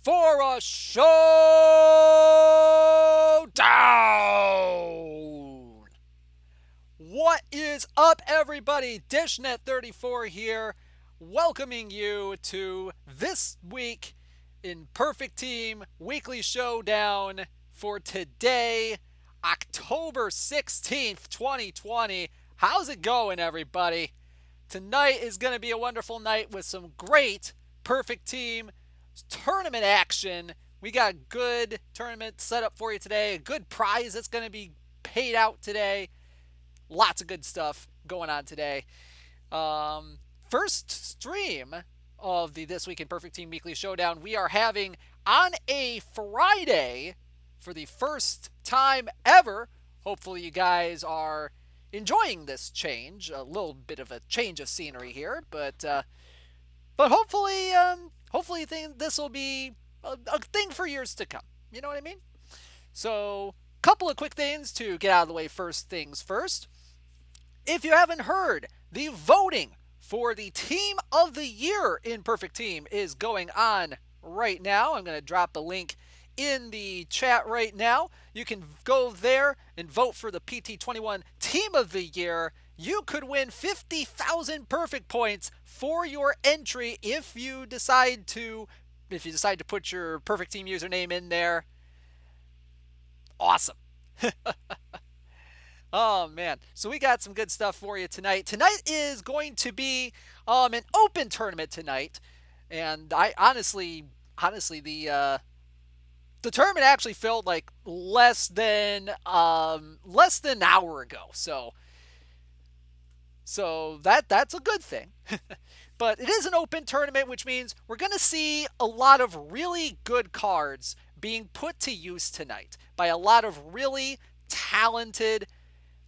for a showdown. What is up, everybody? DishNet34 here, welcoming you to this week in Perfect Team Weekly Showdown for today, October 16th, 2020. How's it going, everybody? Tonight is going to be a wonderful night with some great Perfect Team tournament action. We got good tournament set up for you today, a good prize that's going to be paid out today. Lots of good stuff going on today. First stream of the This Week in Perfect Team Weekly Showdown we are having on a Friday for the first time ever. Hopefully you guys are enjoying this change. A little bit of a change of scenery here, but hopefully this will be a thing for years to come. You know what I mean? So, couple of quick things to get out of the way. First things first. If you haven't heard, the voting for the Team of the Year in Perfect Team is going on right now. I'm going to drop the link in the chat right now. You can go there and vote for the PT21 Team of the Year. You could win 50,000 perfect points for your entry if you decide to put your Perfect Team username in there. Awesome. Oh, man. So we got some good stuff for you tonight. Tonight is going to be an open tournament tonight. And I honestly, the tournament actually felt like less than an hour ago. So that's a good thing. But it is an open tournament, which means we're going to see a lot of really good cards being put to use tonight by a lot of really talented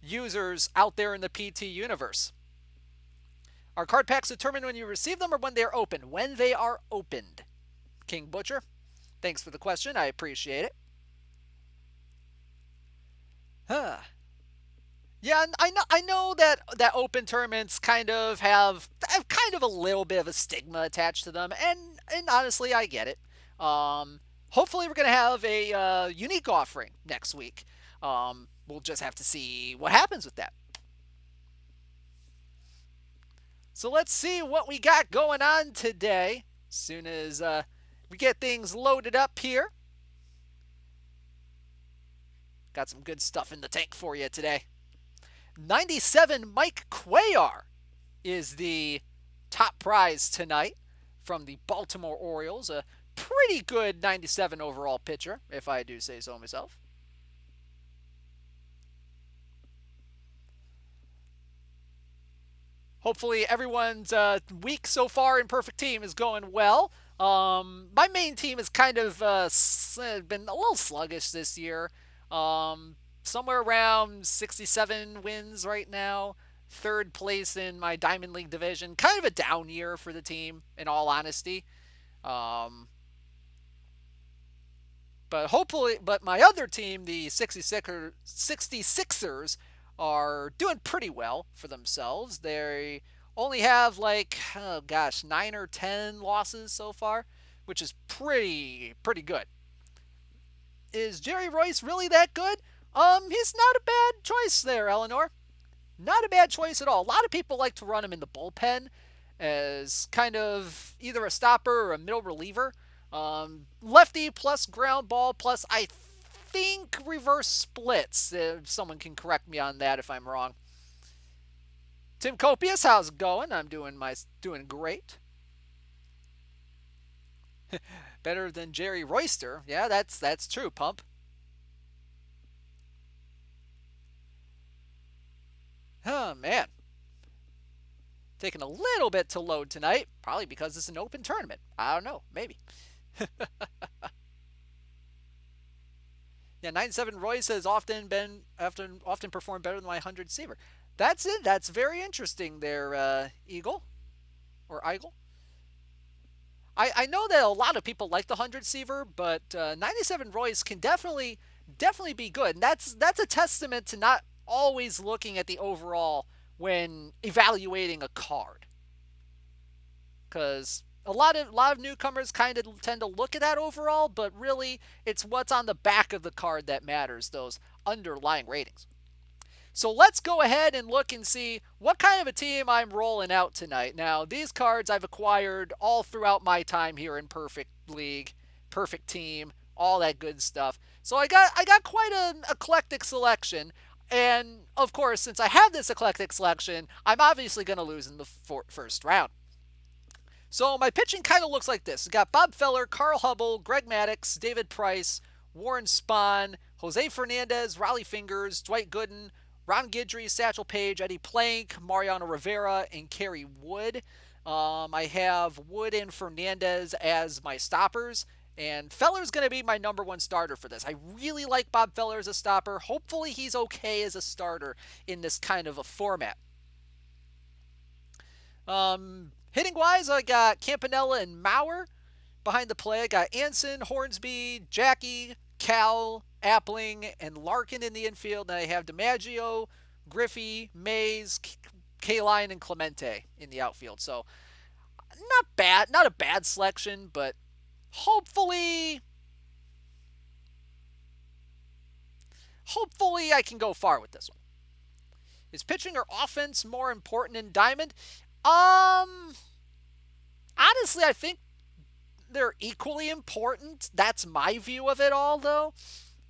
users out there in the PT universe. Are card packs determined when you receive them or when they're open? When they are opened. King Butcher, thanks for the question. I appreciate it. Yeah, I know that open tournaments kind of have kind of a little bit of a stigma attached to them, and honestly, I get it. Hopefully, we're gonna have a unique offering next week. We'll just have to see what happens with that. So let's see what we got going on today. As soon as we get things loaded up here, got some good stuff in the tank for you today. 97 Mike Cuellar is the top prize tonight from the Baltimore Orioles. A pretty good 97 overall pitcher, if I do say so myself. Hopefully everyone's week so far in Perfect Team is going well. My main team has kind of been a little sluggish this year. Somewhere around 67 wins right now. Third place in my Diamond League division. Kind of a down year for the team, in all honesty. But my other team, the 66ers, are doing pretty well for themselves. They only have 9 or 10 losses so far, which is pretty good. Is Jerry Royce really that good? He's not a bad choice there, Eleanor. Not a bad choice at all. A lot of people like to run him in the bullpen as kind of either a stopper or a middle reliever. Lefty plus ground ball plus, I think, reverse splits. If someone can correct me on that if I'm wrong. Tim Copius, how's it going? I'm doing great. Better than Jerry Royster. Yeah, that's true, Pump. Oh, man. Taking a little bit to load tonight. Probably because it's an open tournament. I don't know. Maybe. Yeah, 97 Royce has often performed better than my 100 Seaver. That's it. That's very interesting there, Eagle. Or Eagle. I know that a lot of people like the 100 Seaver, but 97 Royce can definitely be good. And that's a testament to not always looking at the overall when evaluating a card. Because A lot of newcomers kind of tend to look at that overall, but really it's what's on the back of the card that matters, those underlying ratings. So let's go ahead and look and see what kind of a team I'm rolling out tonight. Now, these cards I've acquired all throughout my time here in Perfect League, Perfect Team, all that good stuff. So I got quite an eclectic selection. And of course, since I have this eclectic selection, I'm obviously going to lose in the first round. So my pitching kind of looks like this. We got Bob Feller, Carl Hubble, Greg Maddox, David Price, Warren Spahn, Jose Fernandez, Raleigh Fingers, Dwight Gooden, Ron Guidry, Satchel Paige, Eddie Plank, Mariano Rivera, and Kerry Wood. I have Wood and Fernandez as my stoppers. And Feller's going to be my number one starter for this. I really like Bob Feller as a stopper. Hopefully he's okay as a starter in this kind of a format. Hitting wise, I got Campanella and Maurer. Behind the play, I got Anson, Hornsby, Jackie, Cal, Appling, and Larkin in the infield. And I have DiMaggio, Griffey, Mays, Kaline, and Clemente in the outfield. So not bad, not a bad selection, but hopefully I can go far with this one. Is pitching or offense more important in Diamond? Honestly, I think they're equally important. That's my view of it all, though.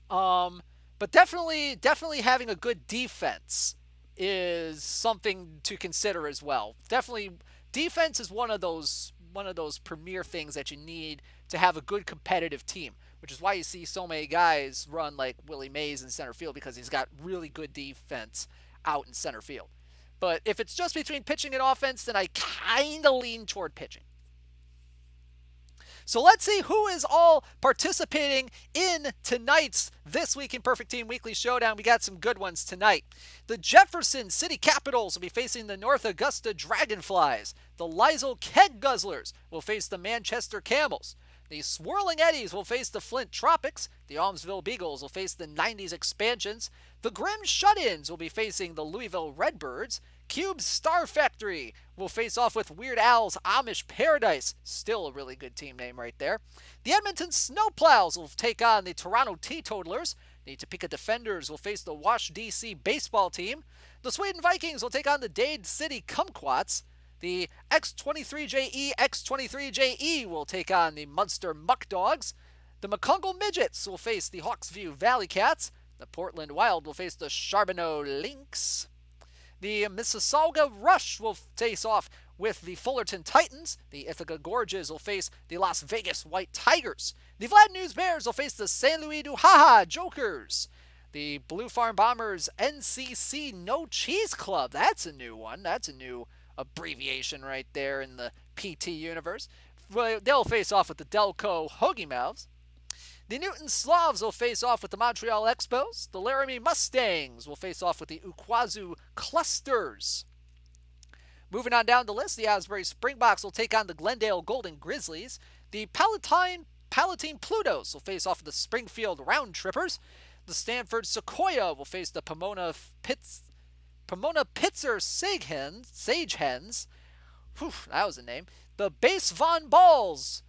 But definitely having a good defense is something to consider as well. Definitely, defense is one of those premier things that you need to have a good competitive team, which is why you see so many guys run like Willie Mays in center field because he's got really good defense out in center field. But if it's just between pitching and offense, then I kind of lean toward pitching. So let's see who is all participating in tonight's This Week in Perfect Team Weekly Showdown. We got some good ones tonight. The Jefferson City Capitals will be facing the North Augusta Dragonflies. The Liesel Keg Guzzlers will face the Manchester Camels. The Swirling Eddies will face the Flint Tropics. The Almsville Beagles will face the 90s Expansions. The Grim Shut-Ins will be facing the Louisville Redbirds. Cube's Star Factory will face off with Weird Al's Amish Paradise. Still a really good team name right there. The Edmonton Snowplows will take on the Toronto Teetotalers. The Topeka Defenders will face the Wash DC baseball team. The Sweden Vikings will take on the Dade City Kumquats. The X23JE will take on the Munster Muck Dogs. The McCongle Midgets will face the Hawksview Valley Cats. The Portland Wild will face the Charbonneau Lynx. The Mississauga Rush will face off with the Fullerton Titans. The Ithaca Gorges will face the Las Vegas White Tigers. The Vlad News Bears will face the San Luis Duhaha Jokers. The Blue Farm Bombers NCC No Cheese Club. That's a new one. That's a new abbreviation right there in the PT universe. They'll face off with the Delco Hoagie Mouths. The Newton Slavs will face off with the Montreal Expos. The Laramie Mustangs will face off with the Ukwazu Clusters. Moving on down the list, the Asbury Springboks will take on the Glendale Golden Grizzlies. The Palatine Plutos will face off with the Springfield Round Trippers. The Stanford Sequoia will face the Pomona Pitzer Sage Hens. Whew, that was a name. The Base Von Balls,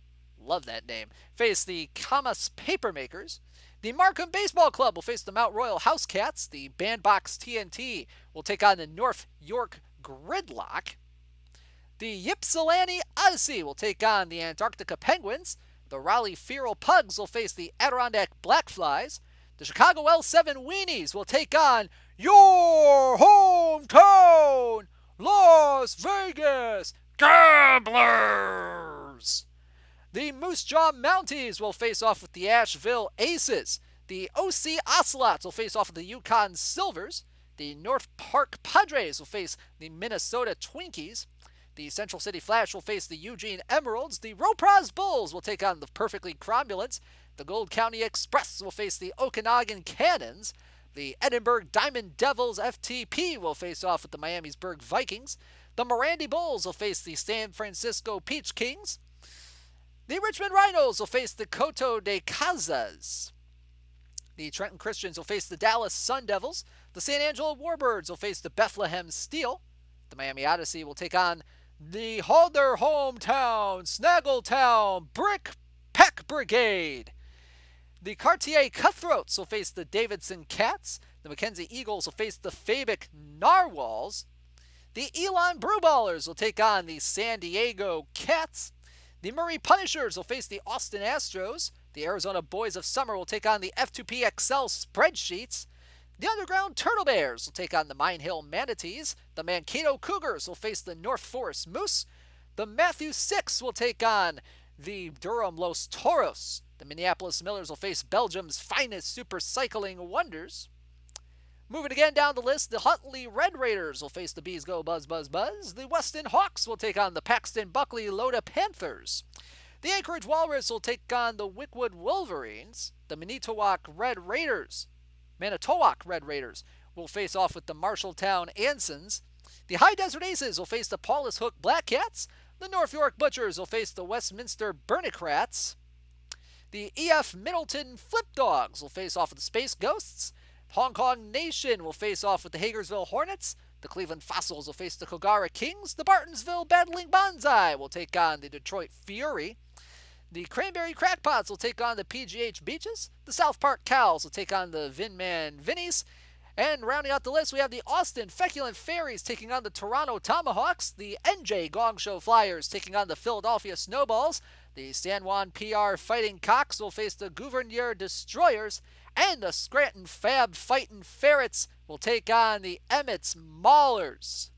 love that name, face the Camas Papermakers. The Markham Baseball Club will face the Mount Royal House Cats. The Bandbox TNT will take on the North York Gridlock. The Ypsilanti Odyssey will take on the Antarctica Penguins. The Raleigh Feral Pugs will face the Adirondack Blackflies. The Chicago L7 Weenies will take on your hometown, Las Vegas Gamblers. The Moose Jaw Mounties will face off with the Asheville Aces. The OC Ocelots will face off with the Yukon Silvers. The North Park Padres will face the Minnesota Twinkies. The Central City Flash will face the Eugene Emeralds. The Ropraz Bulls will take on the Perfectly Cromulents. The Gold County Express will face the Okanagan Cannons. The Edinburgh Diamond Devils FTP will face off with the Miamisburg Vikings. The Morandi Bulls will face the San Francisco Peach Kings. The Richmond Rhinos will face the Coto de Casas. The Trenton Christians will face the Dallas Sun Devils. The San Angelo Warbirds will face the Bethlehem Steel. The Miami Odyssey will take on The Holder Hometown Snaggletown Brick Peck Brigade. The Cartier Cutthroats will face the Davidson Cats. The Mackenzie Eagles will face the Fabic Narwhals. The Elon Brewballers will take on the San Diego Cats. The Murray Punishers will face the Austin Astros. The Arizona Boys of Summer will take on the F2P XL Spreadsheets. The Underground Turtle Bears will take on the Mine Hill Manatees. The Mankato Cougars will face the North Forest Moose. The Matthew Six will take on the Durham Los Toros. The Minneapolis Millers will face Belgium's finest super cycling wonders. Moving again down the list, the Huntley Red Raiders will face the Bees Go Buzz Buzz Buzz. The Weston Hawks will take on the Paxton Buckley Loda Panthers. The Anchorage Walrus will take on the Wickwood Wolverines. The Manitowoc Red Raiders will face off with the Marshalltown Ansons. The High Desert Aces will face the Paulus Hook Black Cats. The North York Butchers will face the Westminster Burnicrats. The EF Middleton Flip Dogs will face off with the Space Ghosts. Hong Kong Nation will face off with the Hagersville Hornets. The Cleveland Fossils will face the Kogara Kings. The Bartonsville Battling Bonsai will take on the Detroit Fury. The Cranberry Crackpots will take on the PGH Beaches. The South Park Cows will take on the Vinman Vinnies. And rounding out the list, we have the Austin Feculent Fairies taking on the Toronto Tomahawks. The NJ Gong Show Flyers taking on the Philadelphia Snowballs. The San Juan PR Fighting Cocks will face the Gouverneur Destroyers. And the Scranton Fab Fightin' Ferrets will take on the Emmets Maulers.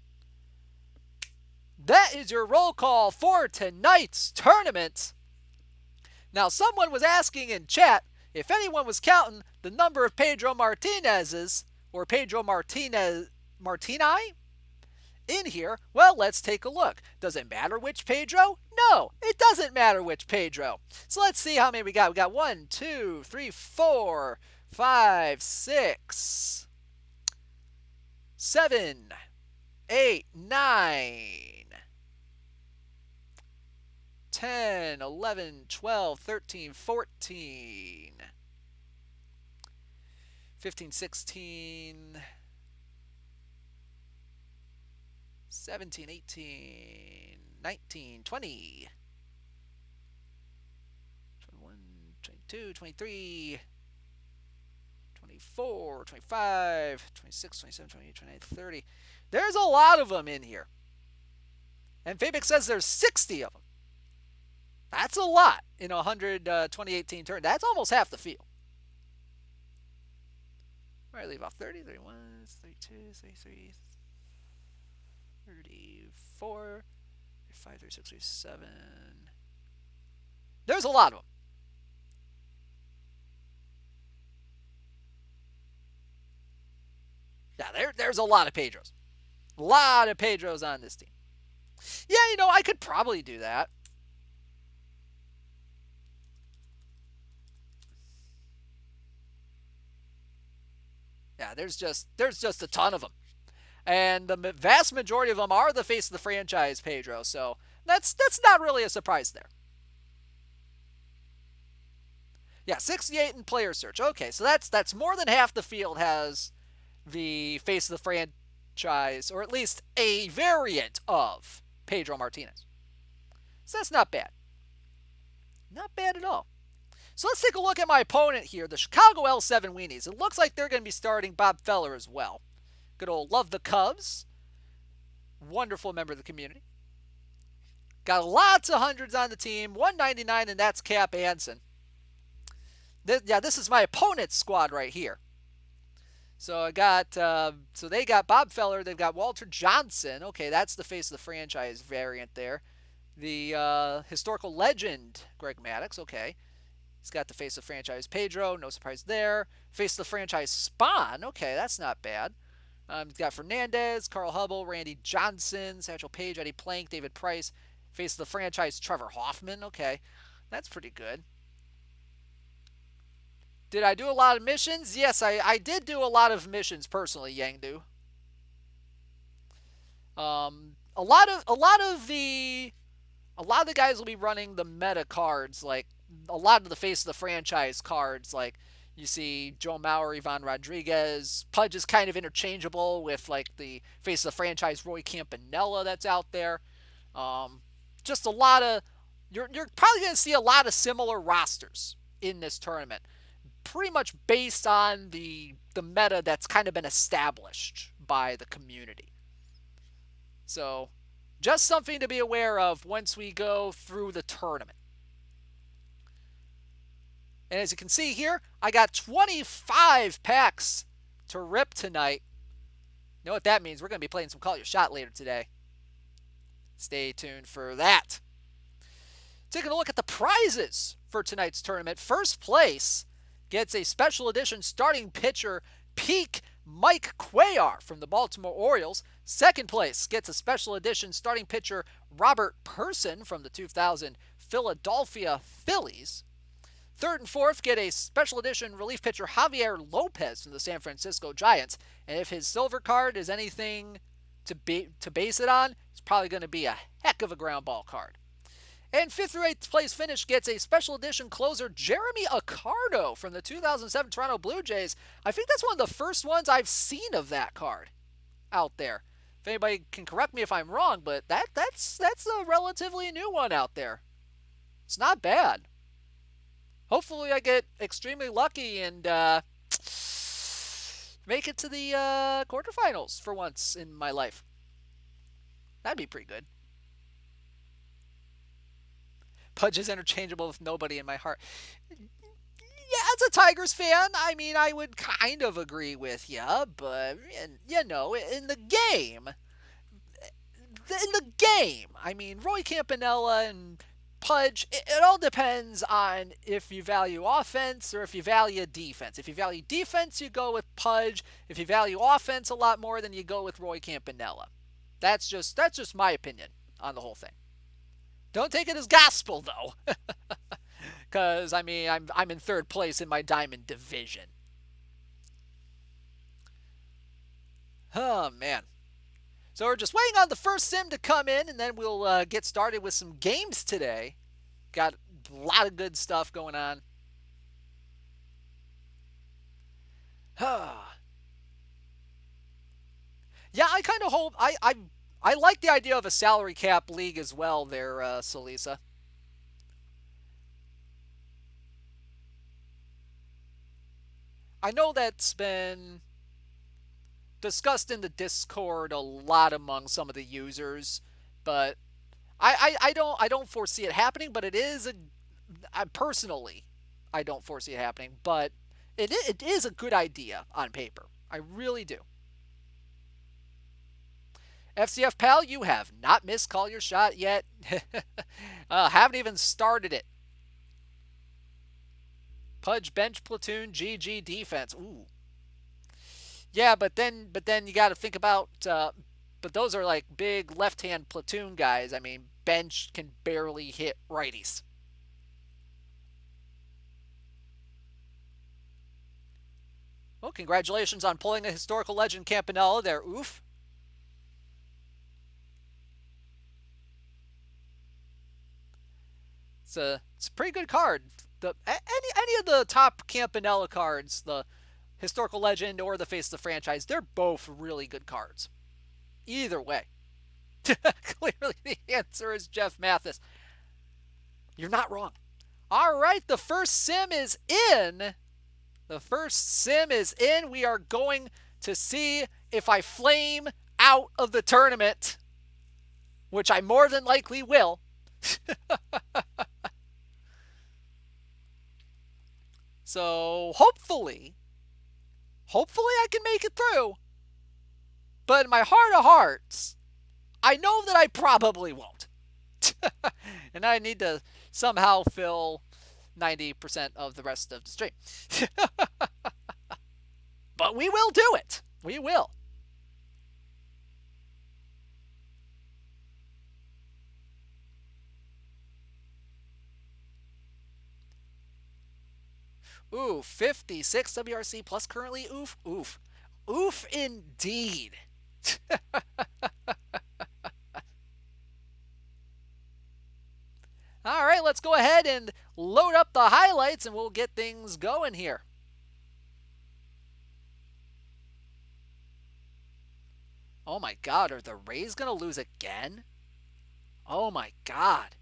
That is your roll call for tonight's tournament. Now, someone was asking in chat if anyone was counting the number of Pedro Martinez's or Pedro Martini in here. Well, let's take a look. Does it matter which Pedro? No, it doesn't matter which Pedro. So let's see how many we got. We got 1, 2, 3, 4, 5, 6, 7, 8, 9, 10, 11, 12, 13, 14, 15, 16, 17, 18, 19, 20, 21, 22, 23, 24, 25, 26, 27, 28, 29, 30. There's a lot of them in here. And Fabic says there's 60 of them. That's a lot in a 2018 turn. That's almost half the field. Where I leave off 30, 31, 32, 33, 34, 35, 36, 37. There's a lot of them. Yeah, there's a lot of Pedros. A lot of Pedros on this team. Yeah, I could probably do that. Yeah, there's just a ton of them. And the vast majority of them are the face of the franchise, Pedro. So that's not really a surprise there. Yeah, 68 in player search. Okay, so that's more than half the field has the face of the franchise, or at least a variant of Pedro Martinez. So that's not bad. Not bad at all. So let's take a look at my opponent here, the Chicago L7 Weenies. It looks like they're going to be starting Bob Feller as well. Good old Love the Cubs. Wonderful member of the community. Got lots of hundreds on the team. 199, and that's Cap Anson. This is my opponent's squad right here. So I got, so they got Bob Feller. They've got Walter Johnson. Okay, that's the face of the franchise variant there. The historical legend, Greg Maddox. Okay. He's got the face of franchise Pedro, no surprise there. Face of the franchise Spahn, okay, that's not bad. He's got Fernandez, Carl Hubble, Randy Johnson, Satchel Paige, Eddie Plank, David Price. Face of the franchise Trevor Hoffman, okay, that's pretty good. Did I do a lot of missions? Yes, I did do a lot of missions personally, Yangdu. A lot of the guys will be running the meta cards, like a lot of the face of the franchise cards, like you see Joe Mauer, Ivan Rodriguez. Pudge is kind of interchangeable with like the face of the franchise Roy Campanella that's out there. Just a lot of you're probably going to see a lot of similar rosters in this tournament, pretty much based on the meta that's kind of been established by the community. So, just something to be aware of once we go through the tournament. And as you can see here, I got 25 packs to rip tonight. You know what that means? We're going to be playing some Call Your Shot later today. Stay tuned for that. Taking a look at the prizes for tonight's tournament. First place gets a special edition starting pitcher, Peak Mike Cuellar from the Baltimore Orioles. Second place gets a special edition starting pitcher, Robert Person from the 2000 Philadelphia Phillies. Third and fourth get a special edition relief pitcher, Javier Lopez from the San Francisco Giants. And if his silver card is anything to base it on, it's probably going to be a heck of a ground ball card. And 5th through 8th place finish gets a special edition closer, Jeremy Accardo from the 2007 Toronto Blue Jays. I think that's one of the first ones I've seen of that card out there. If anybody can correct me if I'm wrong, but that's a relatively new one out there. It's not bad. Hopefully I get extremely lucky and make it to the quarterfinals for once in my life. That'd be pretty good. Pudge is interchangeable with nobody in my heart. Yeah, as a Tigers fan, I mean, I would kind of agree with you, but, you know, in the game, I mean, Roy Campanella and Pudge, it all depends on if you value offense or if you value defense. If you value defense, you go with Pudge. If you value offense a lot more, then you go with Roy Campanella. That's just my opinion on the whole thing. Don't take it as gospel, though. Because, I mean, I'm in third place in my Diamond division. Oh, man. So we're just waiting on the first sim to come in, and then we'll get started with some games today. Got a lot of good stuff going on. Yeah, I kind of hope... I like the idea of a salary cap league as well there, Salisa. I know that's been discussed in the Discord a lot among some of the users, but I don't foresee it happening, but it is personally, I don't foresee it happening, but it is a good idea on paper. I really do. FCF Pal, you have not missed Call Your Shot yet. Haven't even started it. Pudge bench platoon, GG defense. Ooh. Yeah, but then you got to think about. But those are like big left-hand platoon guys. I mean, bench can barely hit righties. Well, congratulations on pulling a historical legend Campanella there. Oof. It's a pretty good card. Any of the top Campanella cards, the historical legend or the face of the franchise, they're both really good cards. Either way. Clearly the answer is Jeff Mathis. You're not wrong. All right, the first sim is in. The first sim is in. We are going to see if I flame out of the tournament, which I more than likely will. So hopefully I can make it through. But in my heart of hearts, I know that I probably won't. And I need to somehow fill 90% of the rest of the stream. But we will do it. We will. Ooh, 56 WRC plus currently. Oof, oof. Oof indeed. All right, let's go ahead and load up the highlights and we'll get things going here. Oh my God, are the Rays going to lose again? Oh my God.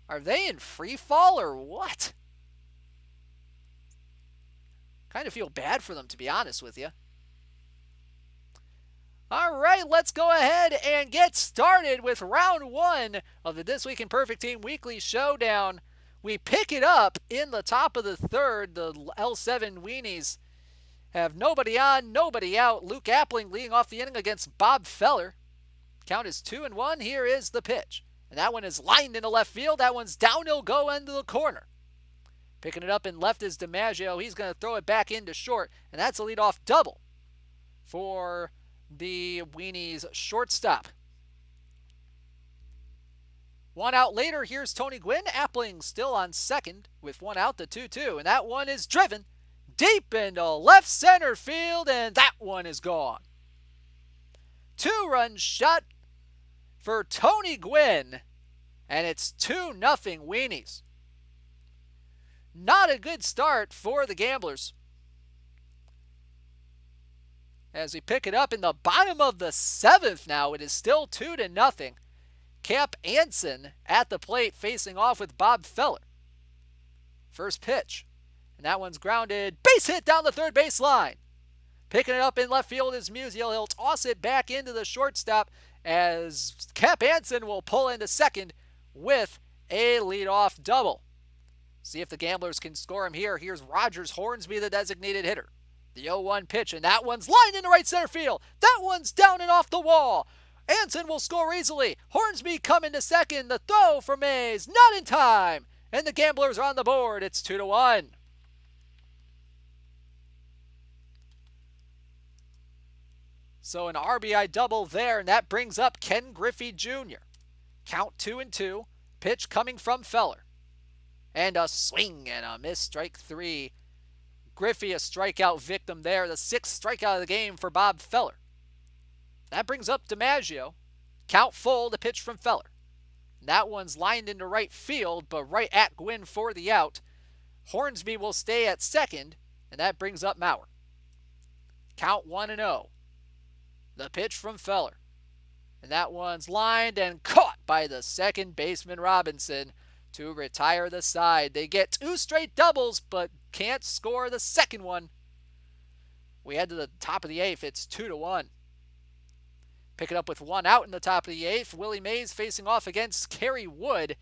Are they in free fall or what? Kind of feel bad for them, to be honest with you. All right, let's go ahead and get started with round one of the This Week in Perfect Team Weekly Showdown. We pick it up in the top of the third. The L7 Weenies have nobody on, nobody out. Luke Appling leading off the inning against Bob Feller. Count is 2-1. Here is the pitch. And that one is lined into left field. That one's downhill go into the corner. Picking it up in left is DiMaggio. He's going to throw it back into short. And that's a leadoff double for the Weenies shortstop. One out later, here's Tony Gwynn. Appling still on second with one out, the 2-2. And that one is driven deep into left center field, and that one is gone. 2-run shot for Tony Gwynn, and it's 2-0 Weenies. Not a good start for the Gamblers. As we pick it up in the bottom of the seventh now, it is still 2-0. Cap Anson at the plate facing off with Bob Feller. First pitch, and that one's grounded. Base hit down the third base line. Picking it up in left field is Musial. He'll toss it back into the shortstop as Cap Anson will pull into second with a leadoff double. See if the Gamblers can score him here. Here's Rogers Hornsby, the designated hitter. The 0-1 pitch, and that one's lined into right center field. That one's down and off the wall. Anson will score easily. Hornsby coming to second. The throw for Mays, not in time. And the Gamblers are on the board. It's 2-1. So an RBI double there, and that brings up Ken Griffey Jr. Count 2-2. Pitch coming from Feller. And a swing and a miss, strike three. Griffey a strikeout victim there. The sixth strikeout of the game for Bob Feller. That brings up DiMaggio. Count full, the pitch from Feller. That one's lined into right field, but right at Gwynn for the out. Hornsby will stay at second, and that brings up Maurer. Count 1-0. The pitch from Feller. And that one's lined and caught by the second baseman Robinson to retire the side. They get two straight doubles, but can't score the second one. We head to the top of the eighth. It's 2-1. Pick it up with one out in the top of the eighth. Willie Mays facing off against Kerry Wood.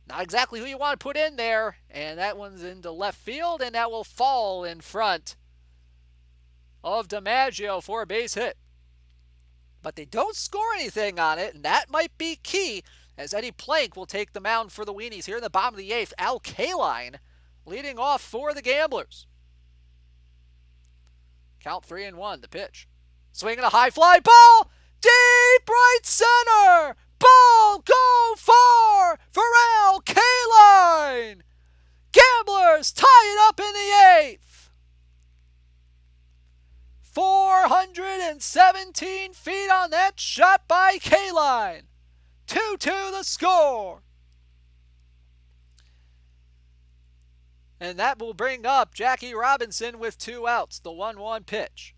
Not exactly who you want to put in there. And that one's into left field, and that will fall in front of DiMaggio for a base hit. But they don't score anything on it, and that might be key, as Eddie Plank will take the mound for the Weenies here in the bottom of the eighth. Al Kaline leading off for the Gamblers. Count 3-1, the pitch. Swinging a high fly ball, deep right center. Ball go far for Al Kaline. Gamblers tie it up in the eighth. 417 feet on that shot by Kaline. 2-2 the score. And that will bring up Jackie Robinson with two outs. The 1-1 pitch.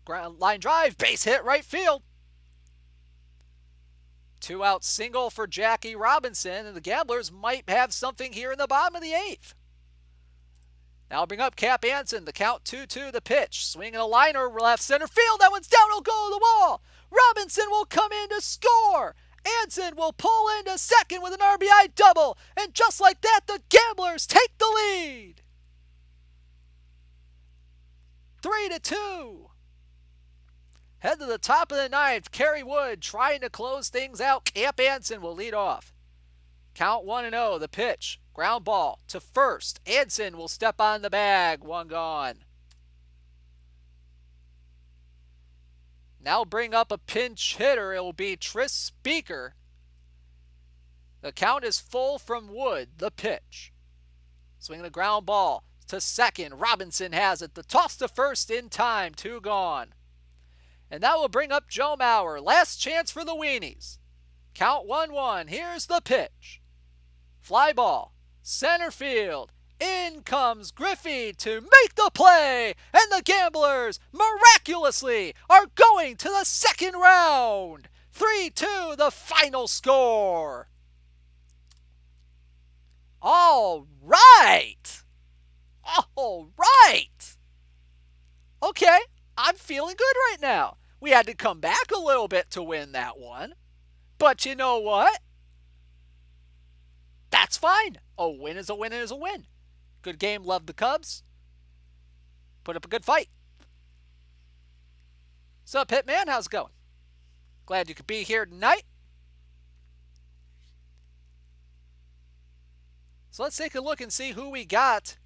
Ground line drive, base hit right field. 2-out single for Jackie Robinson, and the Gamblers might have something here in the bottom of the eighth. Now bring up Cap Anson. The count 2-2 the pitch. Swinging a liner left center field. That one's down. It'll go to the wall. Robinson will come in to score. Anson will pull into second with an RBI double. And just like that, the Gamblers take the lead. 3-2. Head to the top of the ninth. Kerry Wood trying to close things out. Cap Anson will lead off. Count 1-0. The pitch. Ground ball to first. Anson will step on the bag. One gone. Now bring up a pinch hitter. It will be Tris Speaker. The count is full from Wood. The pitch. Swinging a ground ball to second. Robinson has it. The toss to first in time. Two gone. And that will bring up Joe Maurer. Last chance for the Weenies. Count 1-1. Here's the pitch. Fly ball. Center field. In comes Griffey to make the play. And the Gamblers, miraculously, are going to the second round. 3-2, the final score. All right. All right. Okay, I'm feeling good right now. We had to come back a little bit to win that one. But you know what? That's fine. A win is a win is a win. Good game. Love the Cubs. Put up a good fight. What's up, Hitman? How's it going? Glad you could be here tonight. So let's take a look and see who we got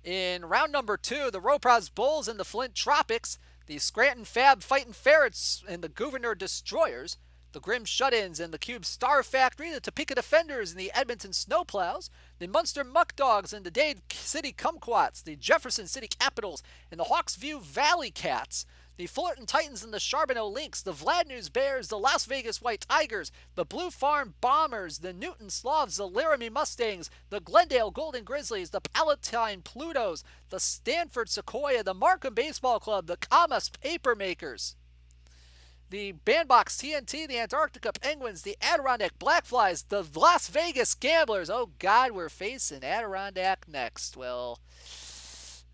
in round number 2. The Ropraz Bulls and the Flint Tropics. The Scranton Fab Fighting Ferrets and the Gouverneur Destroyers. The Grim Shut-Ins and the Cube Star Factory, the Topeka Defenders and the Edmonton Snowplows, the Munster Muck Dogs and the Dade City Kumquats, the Jefferson City Capitals and the Hawksview Valley Cats, the Fullerton Titans and the Charbonneau Lynx, the Vlad News Bears, the Las Vegas White Tigers, the Blue Farm Bombers, the Newton Slavs, the Laramie Mustangs, the Glendale Golden Grizzlies, the Palatine Plutos, the Stanford Sequoia, the Markham Baseball Club, the Camas Papermakers, the Bandbox TNT, the Antarctica Penguins, the Adirondack Blackflies, the Las Vegas Gamblers. Oh, God, we're facing Adirondack next. Well,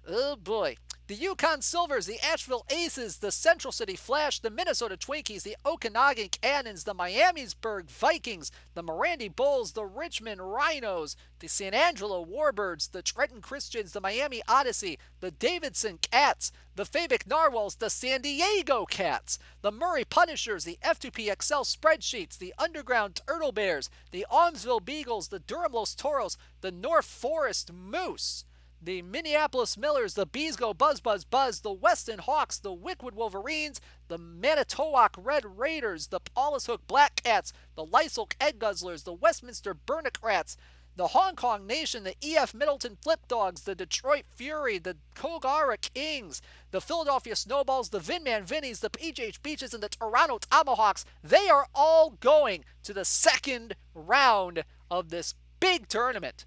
oh, boy. The Yukon Silvers, the Asheville Aces, the Central City Flash, the Minnesota Twinkies, the Okanagan Cannons, the Miamisburg Vikings, the Morandi Bulls, the Richmond Rhinos, the San Angelo Warbirds, the Trenton Christians, the Miami Odyssey, the Davidson Cats, the Fabic Narwhals, the San Diego Cats, the Murray Punishers, the F2P Excel Spreadsheets, the Underground Turtle Bears, the Almsville Beagles, the Durham Los Toros, the North Forest Moose, the Minneapolis Millers, the Bees Go Buzz Buzz Buzz, the Weston Hawks, the Wickwood Wolverines, the Manitowoc Red Raiders, the Paulus Hook Black Cats, the Lysolk Egg Guzzlers, the Westminster Burnicrats, the Hong Kong Nation, the EF Middleton Flip Dogs, the Detroit Fury, the Kogara Kings, the Philadelphia Snowballs, the Vinman Vinnies, the PJH Beaches, and the Toronto Tomahawks. They are all going to the second round of this big tournament.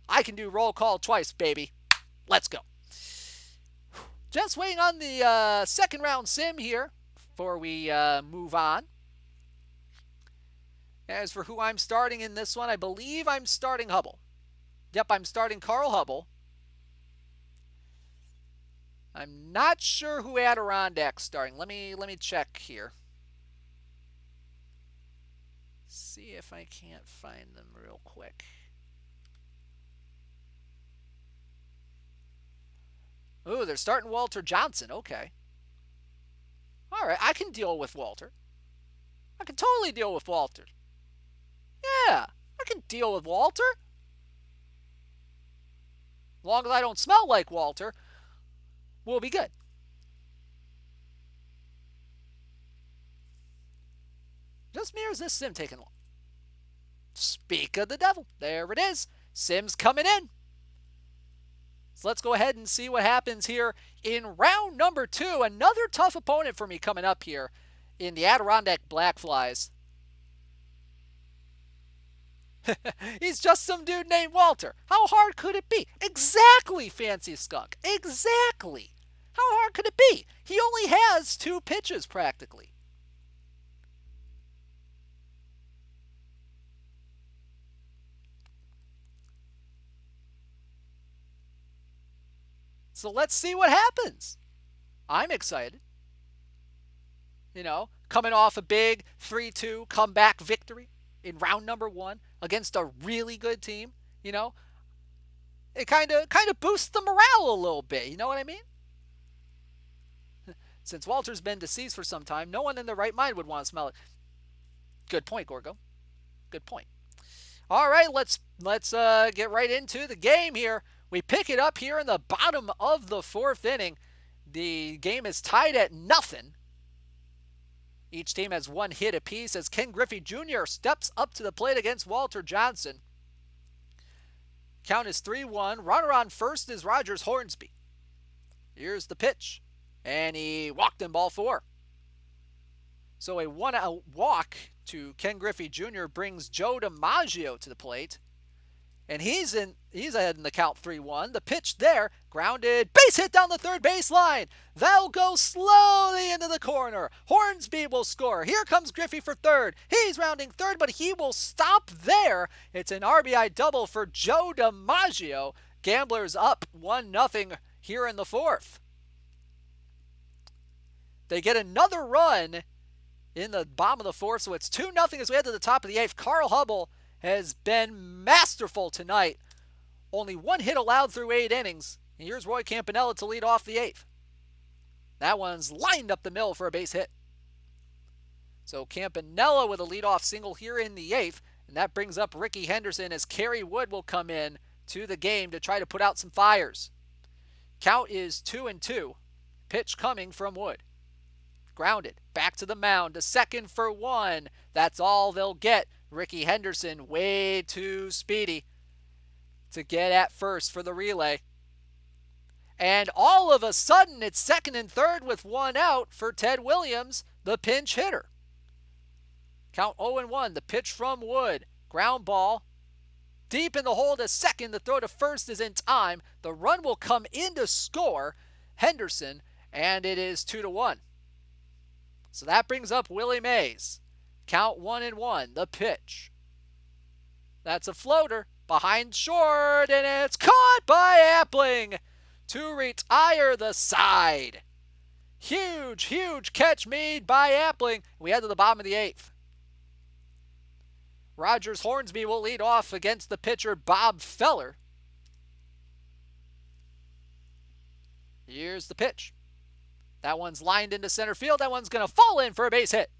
I can do roll call twice, baby. Let's go. Just waiting on the second round sim here before we move on. As for who I'm starting in this one, I believe I'm starting Hubble. Yep, I'm starting Carl Hubble. I'm not sure who Adirondack's starting. Let me check here. See if I can't find them real quick. Ooh, they're starting Walter Johnson. Okay. All right, I can deal with Walter. I can totally deal with Walter. Yeah, I can deal with Walter. As long as I don't smell like Walter, we'll be good. Just me or is this sim taking long? Speak of the devil. There it is. Sim's coming in. So let's go ahead and see what happens here in round number 2. Another tough opponent for me coming up here in the Adirondack Blackflies. He's just some dude named Walter. How hard could it be? Exactly, Fancy Skunk. Exactly. How hard could it be? He only has 2 pitches practically. So let's see what happens. I'm excited. You know, coming off a big 3-2 comeback victory in round number 1 against a really good team, you know. It kind of boosts the morale a little bit, you know what I mean? Since Walter's been deceased for some time, no one in their right mind would want to smell it. Good point, Gorgo. Good point. All right, let's get right into the game here. We pick it up here in the bottom of the 4th inning. The game is tied at 0. Each team has 1 hit apiece as Ken Griffey Jr. steps up to the plate against Walter Johnson. Count is 3-1. Runner on first is Rogers Hornsby. Here's the pitch. And he walked in ball 4. So a 1-out walk to Ken Griffey Jr. brings Joe DiMaggio to the plate. And he's ahead in the count 3-1. The pitch there, grounded, base hit down the third baseline. They'll go slowly into the corner. Hornsby will score. Here comes Griffey for third. He's rounding third, but he will stop there. It's an RBI double for Joe DiMaggio. Gamblers up 1-0 here in the fourth. They get another run in the bottom of the fourth, so it's 2-0 as we head to the top of the eighth. Carl Hubble has been masterful tonight. Only one hit allowed through 8 innings. And here's Roy Campanella to lead off the eighth. That one's lined up the middle for a base hit. So Campanella with a leadoff single here in the eighth. And that brings up Ricky Henderson as Kerry Wood will come in to the game to try to put out some fires. Count is 2-2. Pitch coming from Wood. Grounded. Back to the mound. To second for 1. That's all they'll get. Ricky Henderson way too speedy to get at first for the relay. And all of a sudden, it's second and third with 1 out for Ted Williams, the pinch hitter. Count 0-1. The pitch from Wood. Ground ball. Deep in the hole to second. The throw to first is in time. The run will come in to score Henderson, and it is 2-1. So that brings up Willie Mays. Count 1-1. The pitch. That's a floater. Behind short, and it's caught by Appling to retire the side. Huge, huge catch made by Appling. We head to the bottom of the eighth. Rogers Hornsby will lead off against the pitcher Bob Feller. Here's the pitch. That one's lined into center field. That one's going to fall in for a base hit.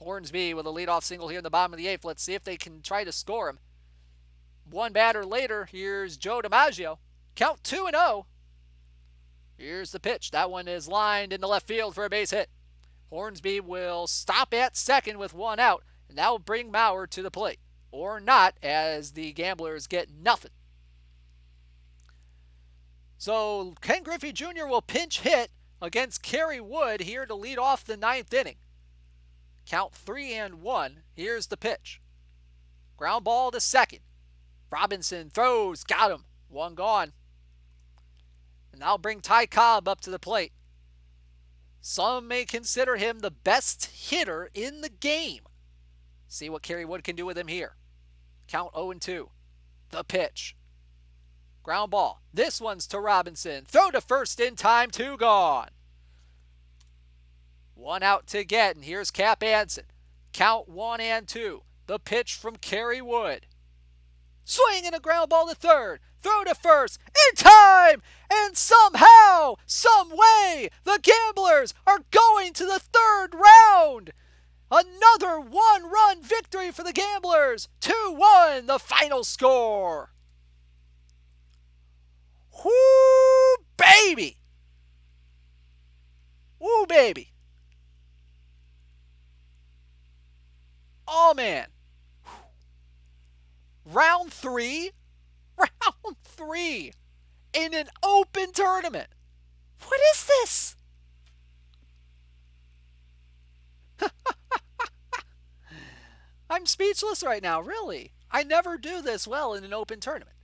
Hornsby with a leadoff single here in the bottom of the eighth. Let's see if they can try to score him. One batter later, here's Joe DiMaggio. Count 2-0. Here's the pitch. That one is lined into left field for a base hit. Hornsby will stop at second with 1 out, and that will bring Maurer to the plate. Or not, as the Gamblers get nothing. So Ken Griffey Jr. will pinch hit against Kerry Wood here to lead off the 9th inning. Count 3-1. Here's the pitch. Ground ball to second. Robinson throws. Got him. 1 gone. And that'll bring Ty Cobb up to the plate. Some may consider him the best hitter in the game. See what Kerry Wood can do with him here. Count 0-2. The pitch. Ground ball. This one's to Robinson. Throw to first in time. 2 gone. 1 out to get, and here's Cap Anson. Count 1-2. The pitch from Kerry Wood. Swing and a ground ball to third. Throw to first. In time! And somehow, some way, the Gamblers are going to the 3rd round. Another 1-run victory for the Gamblers. 2-1, the final score. Whoo, baby. Woo, baby. Oh, man. Round 3? Round 3 in an open tournament. What is this? I'm speechless right now, really. I never do this well in an open tournament.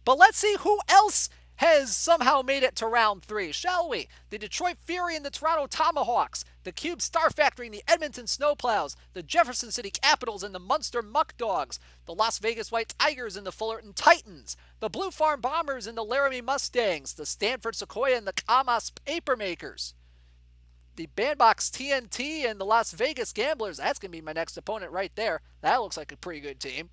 But let's see who else has somehow made it to round 3, shall we? The Detroit Fury and the Toronto Tomahawks, the Cube Star Factory and the Edmonton Snowplows, the Jefferson City Capitals and the Munster Muck Dogs, the Las Vegas White Tigers and the Fullerton Titans, the Blue Farm Bombers and the Laramie Mustangs, the Stanford Sequoia and the Camas Papermakers, the Bandbox TNT and the Las Vegas Gamblers. That's going to be my next opponent right there. That looks like a pretty good team.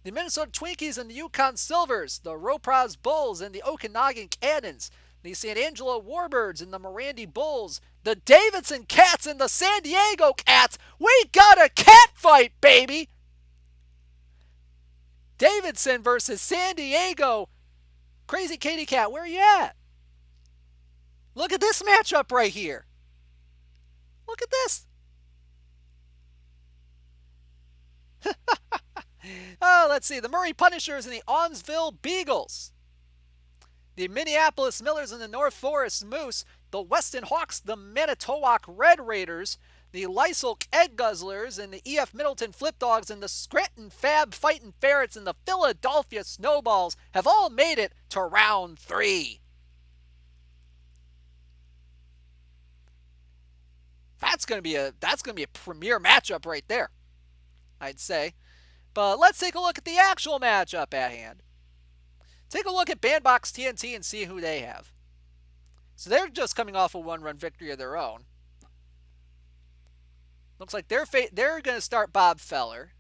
The Minnesota Twinkies and the Yukon Silvers, the Ropraz Bulls and the Okanagan Cannons, the San Angelo Warbirds and the Morandi Bulls, the Davidson Cats and the San Diego Cats. We got a cat fight, baby! Davidson versus San Diego. Crazy Katie Cat, where are you at? Look at this matchup right here. Look at this. Oh, let's see. The Murray Punishers and the Almsville Beagles. The Minneapolis Millers and the North Forest Moose. The Weston Hawks, the Manitowoc Red Raiders. the Lysol Egg Guzzlers and the EF Middleton Flip Dogs and the Scranton Fab Fightin' Ferrets and the Philadelphia Snowballs have all made it to round 3. That's gonna be a premier matchup right there, I'd say. But let's take a look at the actual matchup at hand. Take a look at Bandbox TNT and see who they have. So they're just coming off a 1-run victory of their own. Looks like they're going to start Bob Feller.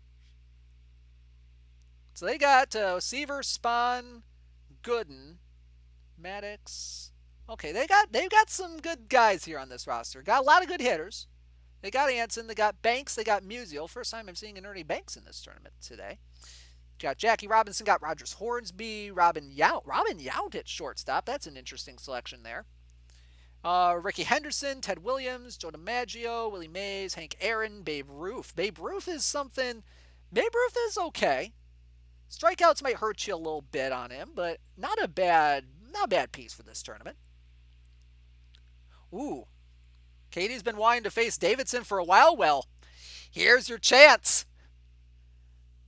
So they got Seaver, Spahn, Gooden, Maddox. Okay, they've got some good guys here on this roster. Got a lot of good hitters. They got Anson, they got Banks, they got Musial. First time I'm seeing an Ernie Banks in this tournament today. Got Jackie Robinson, got Rogers Hornsby, Robin Yount at shortstop. That's an interesting selection there. Ricky Henderson, Ted Williams, Joe DiMaggio, Willie Mays, Hank Aaron, Babe Ruth. Babe Ruth is okay. Strikeouts might hurt you a little bit on him, but not a bad piece for this tournament. Ooh. Katie's been wanting to face Davidson for a while. Well, here's your chance.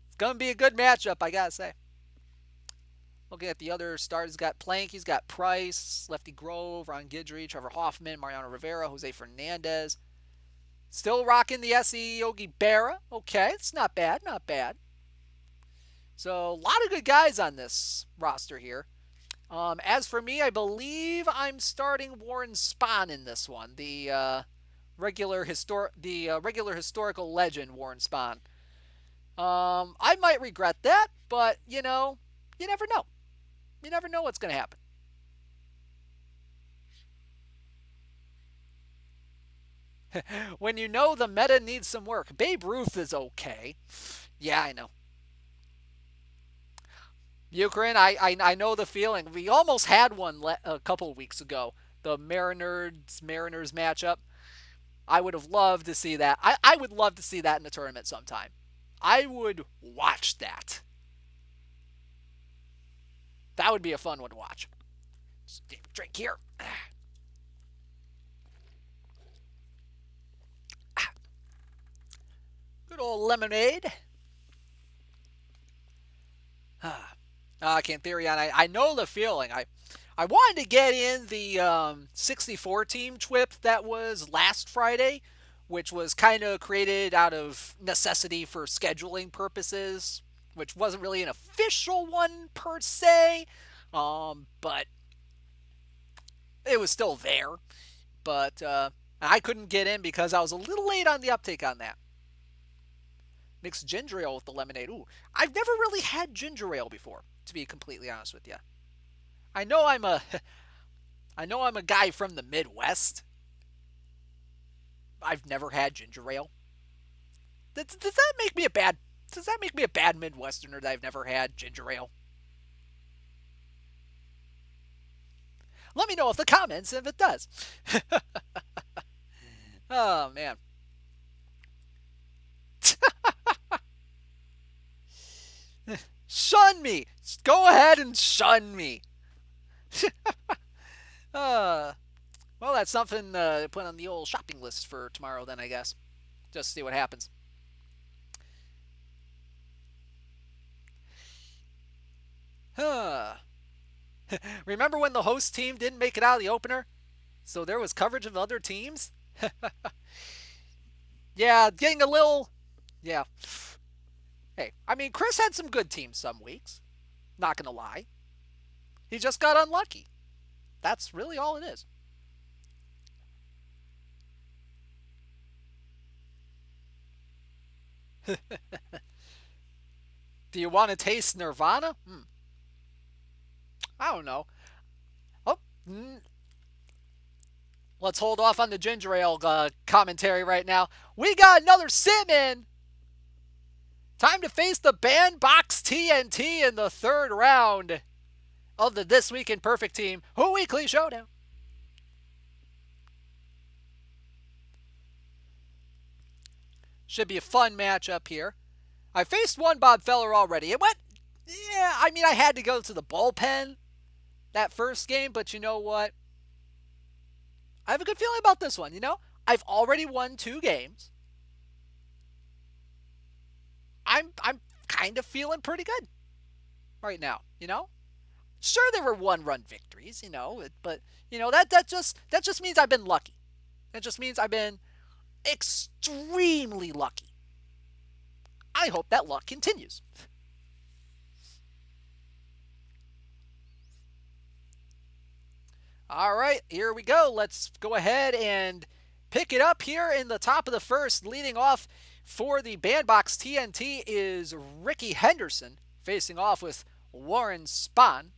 It's going to be a good matchup, I got to say. Looking at the other stars, he's got Plank, he's got Price, Lefty Grove, Ron Guidry, Trevor Hoffman, Mariano Rivera, Jose Fernandez. Still rocking the SE Yogi Berra. Okay, it's not bad, not bad. So, a lot of good guys on this roster here. As for me, I believe I'm starting Warren Spahn in this one. The regular historical legend, Warren Spahn. I might regret that, but, you know, you never know. You never know what's going to happen. When you know the meta needs some work. Babe Ruth is okay. Yeah, I know. Ukraine, I know the feeling. We almost had one a couple weeks ago. The Mariners matchup. I would have loved to see that. I would love to see that in the tournament sometime. I would watch that. That would be a fun one to watch. Just drink here. Good old lemonade. Cantherion, I know the feeling. I wanted to get in the 64 team TWIPT that was last Friday, which was kind of created out of necessity for scheduling purposes, which wasn't really an official one per se, but it was still there. But I couldn't get in because I was a little late on the uptake on that. Mixed ginger ale with the lemonade. Ooh, I've never really had ginger ale before, to be completely honest with you. I know I'm a guy from the Midwest. I've never had ginger ale. Does that make me a bad Midwesterner that I've never had ginger ale? Let me know in the comments if it does. Oh, man. Shun me! Go ahead and shun me. Well, that's something to put on the old shopping list for tomorrow then, I guess. Just see what happens. Remember when the host team didn't make it out of the opener? So there was coverage of other teams? Yeah, getting a little... Yeah. Hey, I mean, Chris had some good teams some weeks. Not going to lie. He just got unlucky. That's really all it is. Do you want to taste Nirvana? I don't know. Oh, let's hold off on the ginger ale commentary right now. We got another sit-in. Time to face the Bandbox TNT in the third round of the This Week in Perfect Team Weekly Showdown. Should be a fun matchup here. I faced one Bob Feller already. It went, yeah, I mean, I had to go to the bullpen that first game, but you know what? I have a good feeling about this one, you know? I've already won 2 games. I'm kind of feeling pretty good right now, Sure, there were 1-run victories, but that just means I've been lucky. That just means I've been extremely lucky. I hope that luck continues. All right, here we go. Let's go ahead and pick it up here in the top of the first. Leading off for the Bandbox TNT is Ricky Henderson, facing off with Warren Spahn.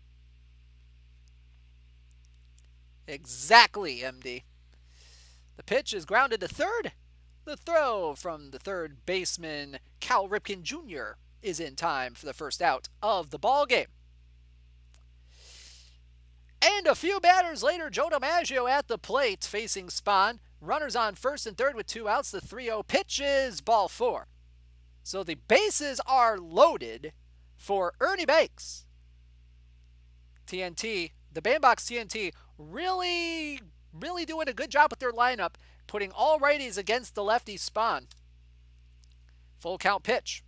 Exactly, MD. The pitch is grounded to third. The throw from the third baseman, Cal Ripken Jr., is in time for the first out of the ball game. And a few batters later, Joe DiMaggio at the plate facing Spahn. Runners on first and third with 2 outs. The 3-0 pitch is ball 4. So the bases are loaded for Ernie Banks. TNT, the Bandbox TNT, really doing a good job with their lineup, putting all righties against the lefty Spahn. Full count pitch.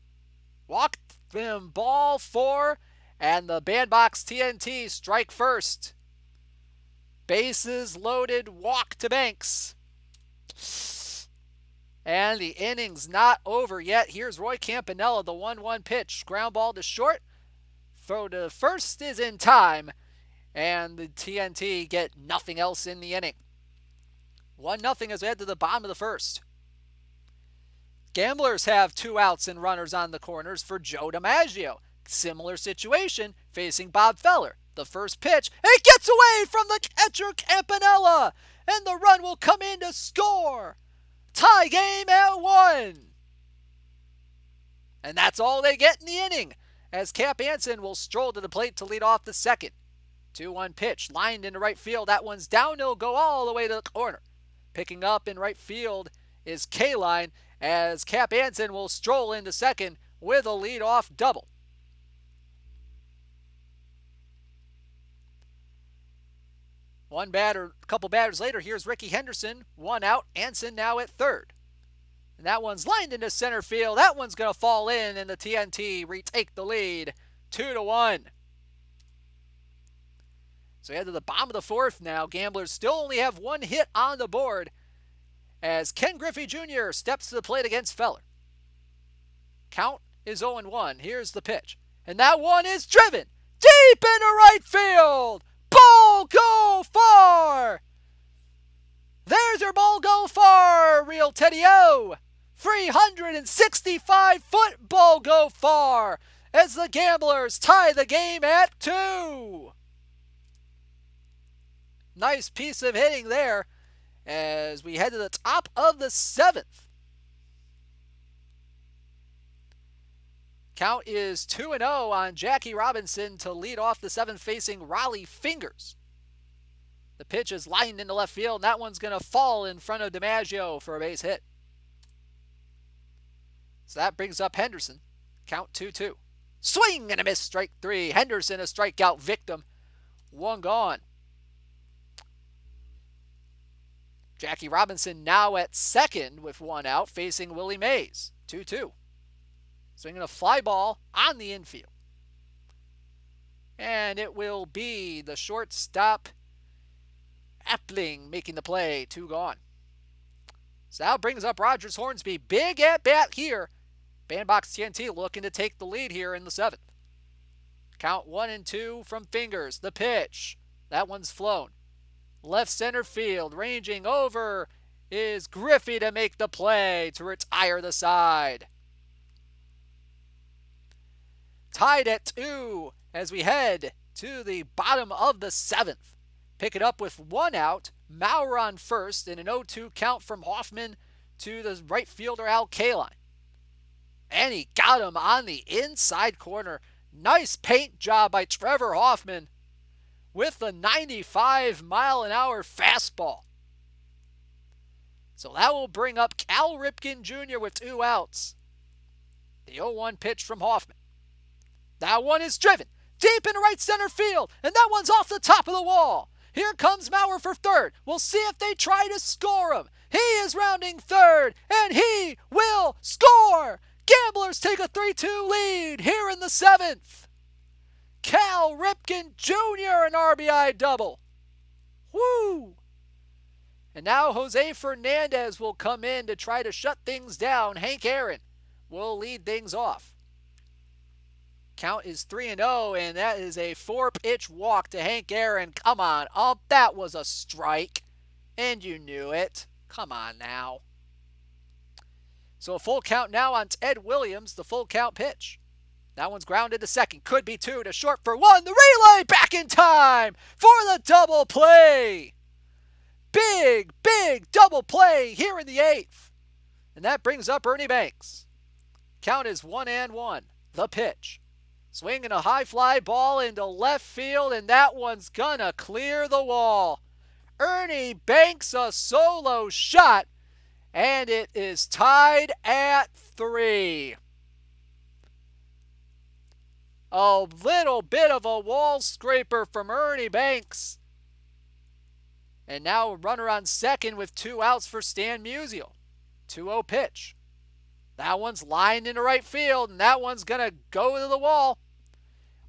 Walk them, ball 4, and the Bandbox TNT strike first. Bases loaded, walk to Banks. And the inning's not over yet. Here's Roy Campanella, the 1-1 pitch. Ground ball to short. Throw to first is in time. And the TNT get nothing else in the inning. 1-0 as we head to the bottom of the first. Gamblers have 2 outs and runners on the corners for Joe DiMaggio. Similar situation facing Bob Feller. The first pitch, it gets away from the catcher Campanella, and the run will come in to score. Tie game at 1. And that's all they get in the inning, as Cap Anson will stroll to the plate to lead off the second. 2-1 pitch, lined into right field. That one's down. It'll go all the way to the corner. Picking up in right field is K-Line, as Cap Anson will stroll into second with a leadoff double. A couple batters later, here's Ricky Henderson. 1 out, Anson now at third. And that one's lined into center field. That one's going to fall in, and the TNT retake the lead 2-1. So we head to the bottom of the fourth now. Gamblers still only have 1 hit on the board as Ken Griffey Jr. steps to the plate against Feller. Count is 0-1. Here's the pitch. And that one is driven deep into right field. Ball go far. There's your ball go far, real Teddy-O. 365-foot ball go far as the Gamblers tie the game at 2. Nice piece of hitting there as we head to the top of the 7th. Count is 2-0 on Jackie Robinson to lead off the 7th facing Raleigh Fingers. The pitch is lined into left field, and that one's going to fall in front of DiMaggio for a base hit. So that brings up Henderson. Count 2-2. Swing and a miss, strike 3. Henderson a strikeout victim. 1 gone. Jackie Robinson now at second with 1 out facing Willie Mays. 2-2. Swinging a fly ball on the infield. And it will be the shortstop Appling making the play. 2 gone. So that brings up Rogers Hornsby. Big at bat here. Bandbox TNT looking to take the lead here in the 7th. Count 1-2 from Fingers. The pitch. That one's flown. Left center field. Ranging over is Griffey to make the play to retire the side. Tied at 2 as we head to the bottom of the 7th. Pick it up with 1 out. Maurer on first in an 0-2 count from Hoffman to the right fielder Al Kaline. And he got him on the inside corner. Nice paint job by Trevor Hoffman with the 95-mile-an-hour fastball. So that will bring up Cal Ripken Jr. with 2 outs. The 0-1 pitch from Hoffman. That one is driven deep into right center field, and that one's off the top of the wall. Here comes Mauer for third. We'll see if they try to score him. He is rounding third, and he will score. Gamblers take a 3-2 lead here in the seventh. Cal Ripken Jr. an RBI double. Woo! And now Jose Fernandez will come in to try to shut things down. Hank Aaron will lead things off. Count is 3-0, and that is a 4-pitch walk to Hank Aaron. Come on up. That was a strike, and you knew it. Come on now. So a full count now on Ted Williams, the full count pitch. That one's grounded to second. Could be two to short for one. The relay back in time for the double play. Big double play here in the eighth. And that brings up Ernie Banks. Count is 1-1. The pitch. Swinging a high fly ball into left field, and that one's gonna clear the wall. Ernie Banks a solo shot, and it is tied at 3. A little bit of a wall scraper from Ernie Banks. And now a runner on second with 2 outs for Stan Musial. 2-0 pitch. That one's lined into right field, and that one's going to go to the wall.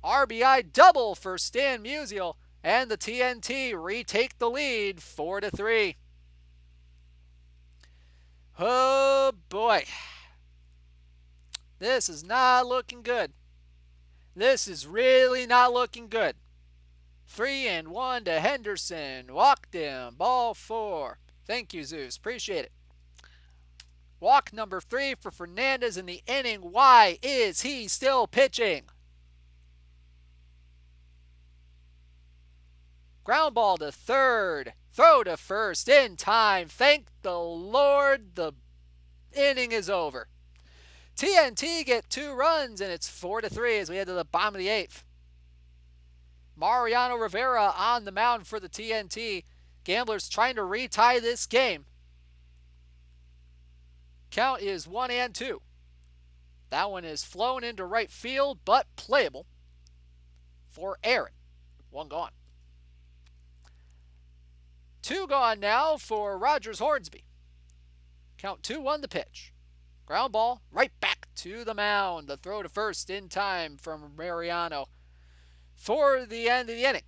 RBI double for Stan Musial, and the TNT retake the lead 4-3. Oh boy. This is not looking good. This is really not looking good. 3-1 to Henderson. Walked him. Ball 4. Thank you, Zeus. Appreciate it. Walk number 3 for Fernandez in the inning. Why is he still pitching? Ground ball to third. Throw to first in time. Thank the Lord, the inning is over. TNT get 2 runs, and it's 4-3 as we head to the bottom of the 8th. Mariano Rivera on the mound for the TNT. Gamblers trying to retie this game. Count is 1-2. That one is flown into right field, but playable for Aaron. 1 gone. 2 gone now for Rogers Hornsby. Count 2-1 the pitch. Ground ball right back to the mound. The throw to first in time from Mariano for the end of the inning.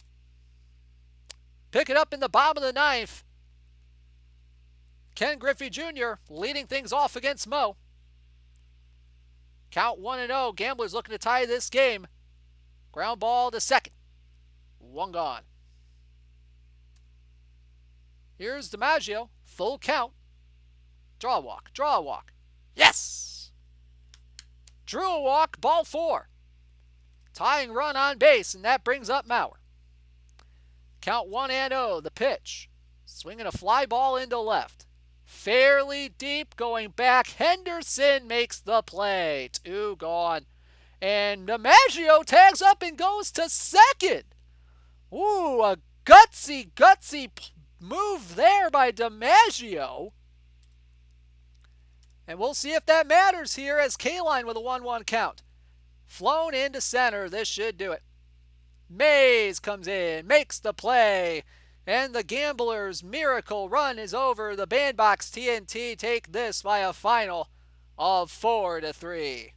Pick it up in the bottom of the 9th. Ken Griffey Jr. leading things off against Mo. Count 1-0. Gamblers looking to tie this game. Ground ball to second. 1 gone. Here's DiMaggio. Full count. Draw a walk. Draw a walk. Yes! Drew a walk. Ball 4. Tying run on base, and that brings up Mauer. Count 1-0. The pitch. Swinging a fly ball into left. Fairly deep, going back. Henderson makes the play. 2 gone. And DiMaggio tags up and goes to second. Ooh, a gutsy move there by DiMaggio. And we'll see if that matters here as Kaline with a 1-1 count. Flown into center. This should do it. Mays comes in, makes the play. And the Gamblers' miracle run is over. The Bandbox TNT take this by a final of 4-3.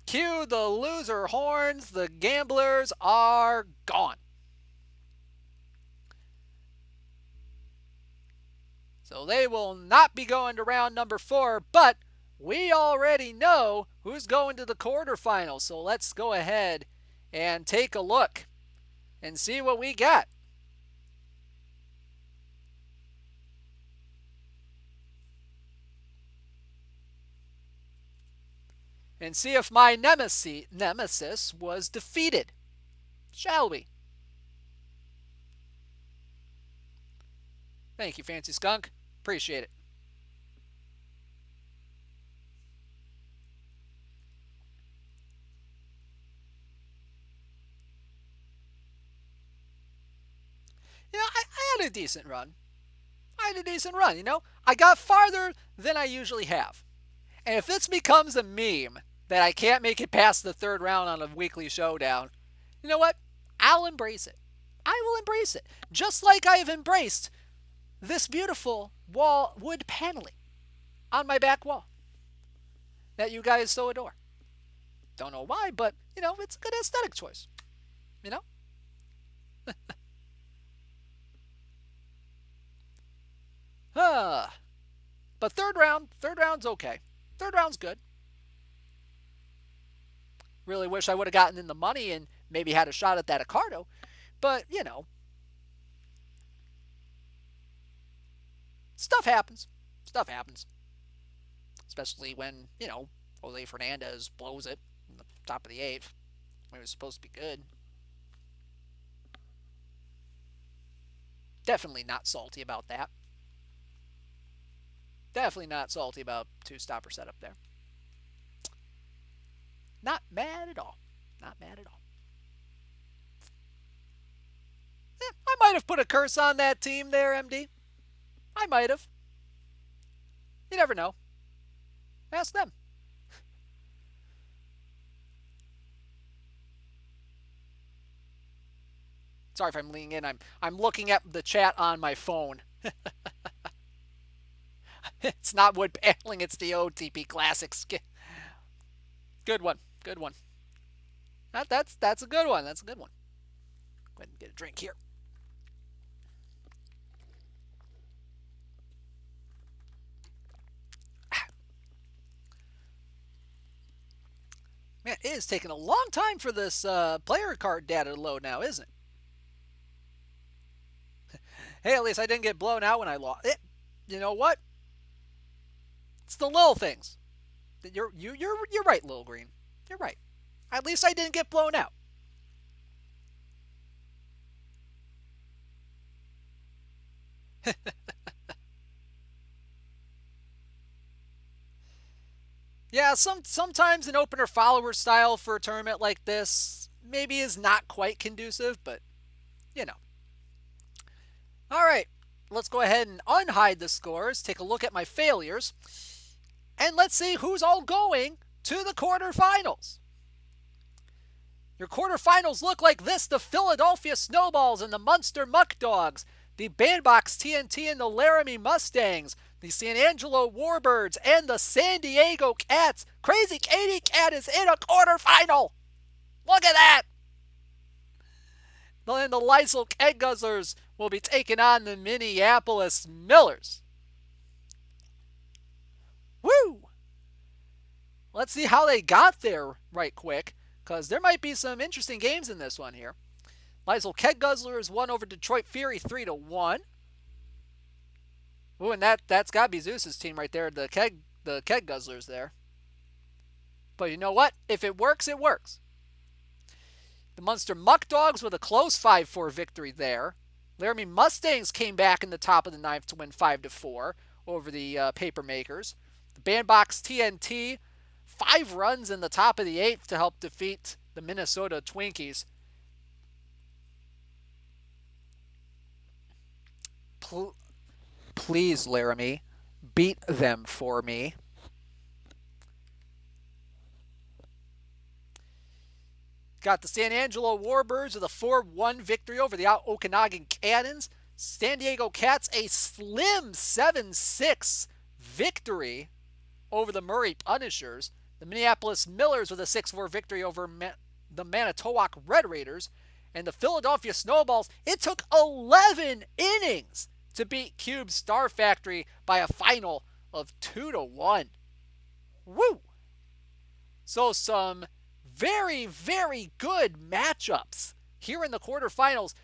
Cue the loser horns. The Gamblers are gone. So they will not be going to round number 4, but we already know who's going to the quarterfinals. So let's go ahead and take a look and see what we got. And see if my nemesis was defeated. Shall we? Thank you, Fancy Skunk. Appreciate it. You know, I had a decent run. I got farther than I usually have. And if this becomes a meme, that I can't make it past the third round on a weekly showdown, you know what? I'll embrace it. I will embrace it. Just like I have embraced this beautiful wood paneling on my back wall that you guys so adore. Don't know why, but, it's a good aesthetic choice. You know? But third round's okay. Third round's good. Really wish I would have gotten in the money and maybe had a shot at that Accardo. But, stuff happens. Stuff happens. Especially when, Jose Fernandez blows it in the top of the eighth when it was supposed to be good. Definitely not salty about that. Definitely not salty about two-stopper setup there. Not mad at all. Not mad at all. I might have put a curse on that team there, MD. I might have. You never know. Ask them. Sorry if I'm leaning in. I'm looking at the chat on my phone. It's not wood paneling, it's the OOTP Classics. Good one. Good one. That's a good one. That's a good one. Go ahead and get a drink here. Man, it is taking a long time for this player card data to load now, isn't it? Hey, at least I didn't get blown out when I lost it. You know what? It's the little things. You're right, Lil Green. You're right. At least I didn't get blown out. Yeah, sometimes an opener follower style for a tournament like this maybe is not quite conducive, but All right, let's go ahead and unhide the scores, take a look at my failures, and let's see who's all going to the quarterfinals. Your quarterfinals look like this: the Philadelphia Snowballs and the Munster Muck Dogs, the Bandbox TNT and the Laramie Mustangs, the San Angelo Warbirds, and the San Diego Cats. Crazy Katie Cat is in a quarterfinal. Look at that. Then the Lysol Keg Guzzlers will be taking on the Minneapolis Millers. Woo! Let's see how they got there right quick, because there might be some interesting games in this one here. Lysol Keg Guzzlers won over Detroit Fury 3-1. Ooh, and that's got to be Zeus's team right there, the Keg Guzzlers there. But you know what? If it works, it works. The Munster Muck Dogs with a close 5-4 victory there. Laramie Mustangs came back in the top of the ninth to win 5-4 over the Papermakers. The Bandbox TNT, 5 runs in the top of the eighth to help defeat the Minnesota Twinkies. Please, Laramie, beat them for me. Got the San Angelo Warbirds with a 4-1 victory over the Okanagan Cannons. San Diego Cats a slim 7-6 victory over the Murray Punishers. The Minneapolis Millers with a 6-4 victory over the Manitowoc Red Raiders. And the Philadelphia Snowballs, it took 11 innings to beat Cube Star Factory by a final of 2-1. Woo! So some very, very good matchups here in the quarterfinals.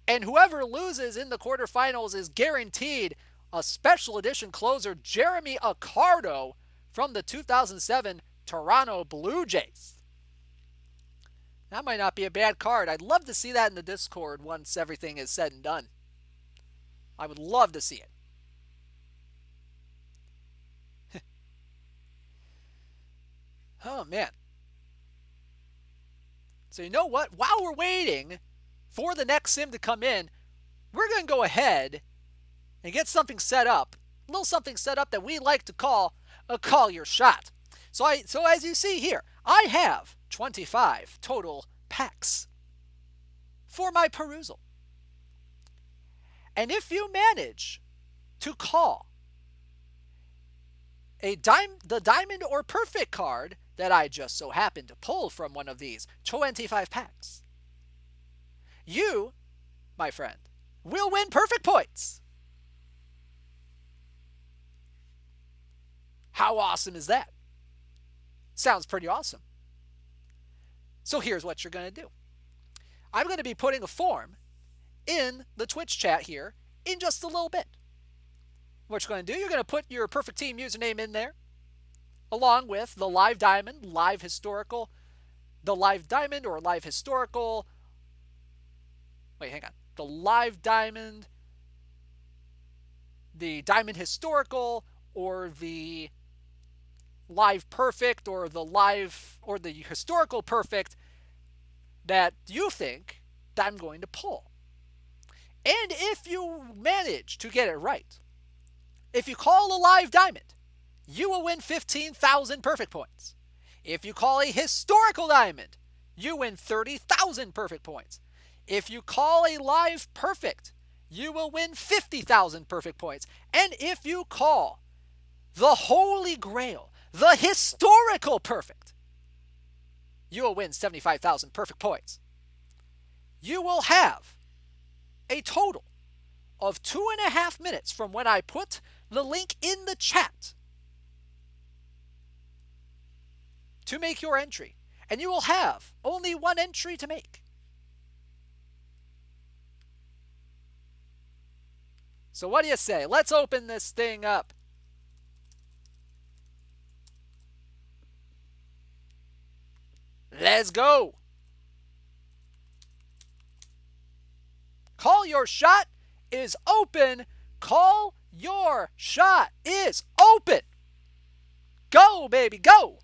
And whoever loses in the quarterfinals is guaranteed a special edition closer, Jeremy Accardo from the 2007 Toronto Blue Jays. That might not be a bad card. I'd love to see that in the Discord once everything is said and done. I would love to see it. Oh, man. So you know what? While we're waiting for the next sim to come in, we're going to go ahead and get something set up. A little something set up that we like to call a call your shot. So as you see here, I have 25 total packs for my perusal. And if you manage to call the diamond or perfect card that I just so happened to pull from one of these 25 packs, you, my friend, will win perfect points. How awesome is that? Sounds pretty awesome. So here's what you're going to do. I'm going to be putting a form in the Twitch chat here in just a little bit. What you're going to do, you're going to put your perfect team username in there, along with the live diamond, live historical, the live diamond or live historical. Wait, hang on. The live diamond, the diamond historical, or the live perfect, or the live or the historical perfect that you think that I'm going to pull. And if you manage to get it right, if you call a live diamond, you will win 15,000 perfect points. If you call a historical diamond, you win 30,000 perfect points. If you call a live perfect, you will win 50,000 perfect points. And if you call the Holy Grail, the historical perfect, you will win 75,000 perfect points. You will have a total of 2.5 minutes from when I put the link in the chat to make your entry. And you will have only one entry to make. So what do you say? Let's open this thing up. Let's go. Call your shot is open. Call your shot is open. Go, baby, go.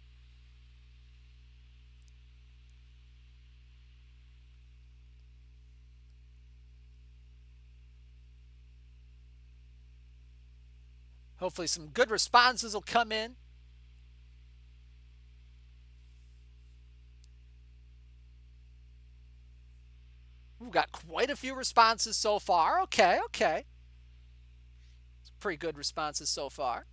Hopefully some good responses will come in. We've got quite a few responses so far. Okay. Some pretty good responses so far.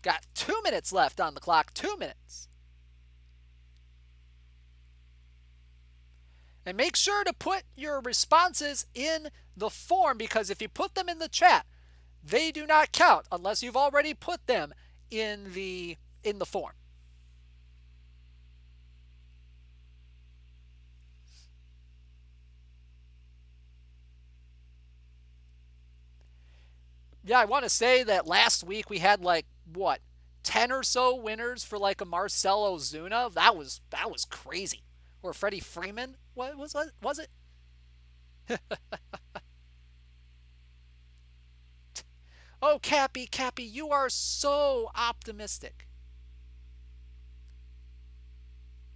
Got 2 minutes left on the clock. 2 minutes. And make sure to put your responses in the form, because if you put them in the chat, they do not count unless you've already put them in the form. Yeah, I want to say that last week we had 10 or so winners for a Marcell Ozuna. That was crazy. Or Freddie Freeman. What was it? Oh, Cappy, you are so optimistic.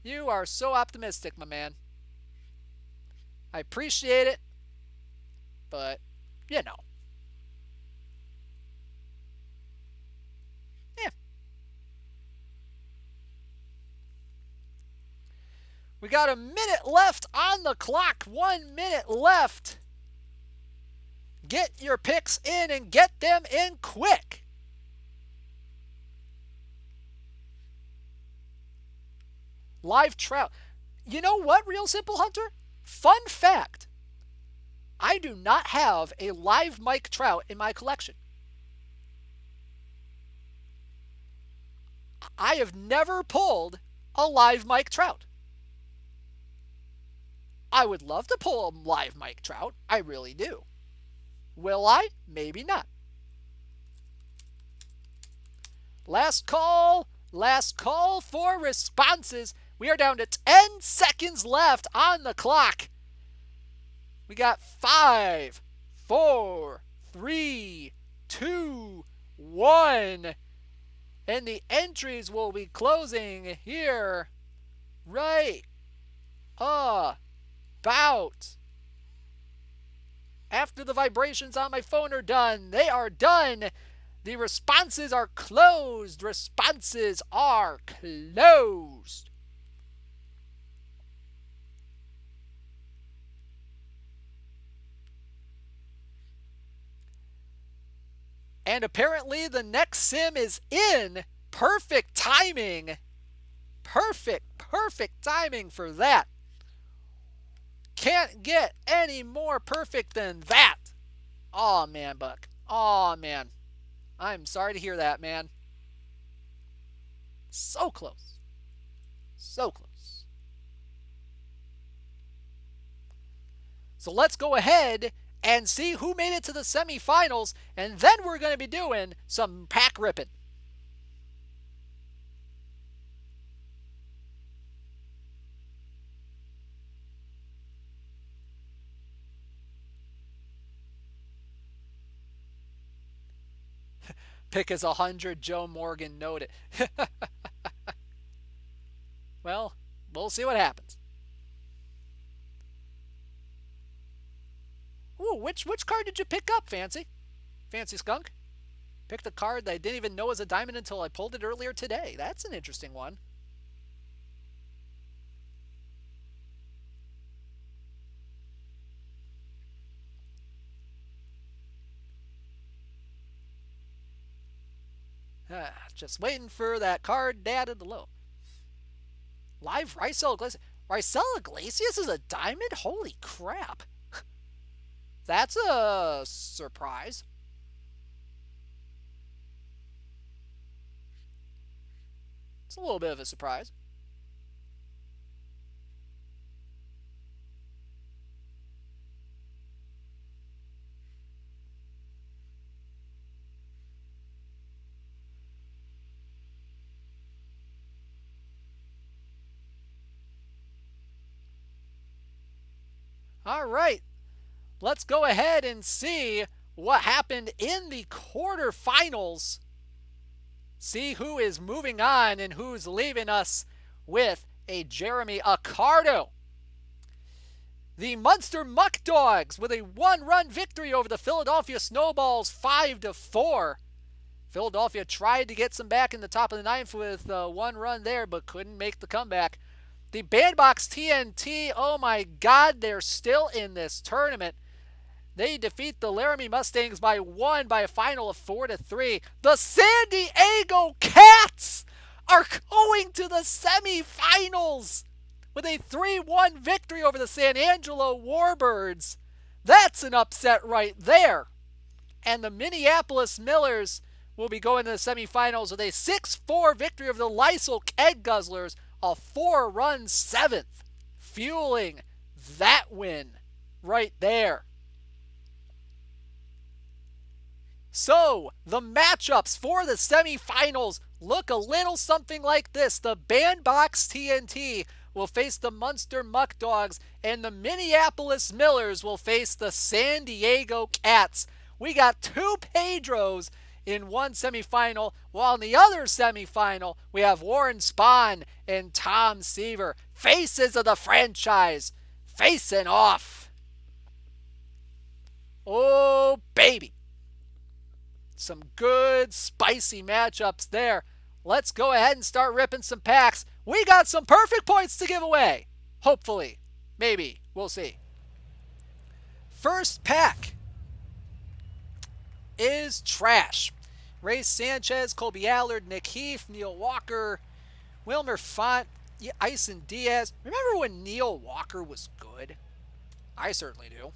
You are so optimistic, my man. I appreciate it, but you know. Yeah. We got a minute left on the clock. 1 minute left. Get your picks in and get them in quick. Live Trout. You know what, Real Simple Hunter? Fun fact. I do not have a live Mike Trout in my collection. I have never pulled a live Mike Trout. I would love to pull a live Mike Trout. I really do. Will I? Maybe not. Last call for responses. We are down to 10 seconds left on the clock. We got 5, 4, 3, 2, 1. And the entries will be closing here right about after the vibrations on my phone are done. They are done. The responses are closed. Responses are closed. And apparently the next sim is in. Perfect timing. Perfect timing for that. Can't get any more perfect than that. Aw, man, Buck. Aw, man. I'm sorry to hear that, man. So close. So close. So let's go ahead and see who made it to the semifinals, and then we're going to be doing some pack ripping. Pick as 100, Joe Morgan noted. Well, we'll see what happens. Ooh, which card did you pick up, Fancy? Fancy Skunk? Picked a card that I didn't even know was a diamond until I pulled it earlier today. That's an interesting one. Just waiting for that card data to load. Live Rysel Iglesias. Rysel Iglesias is a diamond? Holy crap. That's a surprise. It's a little bit of a surprise. All right. Let's go ahead and see what happened in the quarterfinals. See who is moving on and who's leaving us with a Jeremy Accardo. The Munster Muck Dogs with a one-run victory over the Philadelphia Snowballs 5-4. Philadelphia tried to get some back in the top of the ninth with one run there, but couldn't make the comeback. The Bandbox TNT, oh my God, they're still in this tournament. They defeat the Laramie Mustangs by a final of 4-3. The San Diego Cats are going to the semifinals with a 3-1 victory over the San Angelo Warbirds. That's an upset right there. And the Minneapolis Millers will be going to the semifinals with a 6-4 victory over the Lysol Keg Guzzlers, a 4-run 7th, fueling that win right there. So, the matchups for the semifinals look a little something like this. The Bandbox TNT will face the Munster Muck Dogs, and the Minneapolis Millers will face the San Diego Cats. We got two Pedros in one semifinal, while in the other semifinal, we have Warren Spahn and Tom Seaver, faces of the franchise, facing off. Oh, baby. Some good, spicy matchups there. Let's go ahead and start ripping some packs. We got some perfect points to give away. Hopefully. Maybe. We'll see. First pack is trash. Ray Sanchez, Colby Allard, Nick Heath, Neil Walker, Wilmer Font, Ison Diaz. Remember when Neil Walker was good? I certainly do.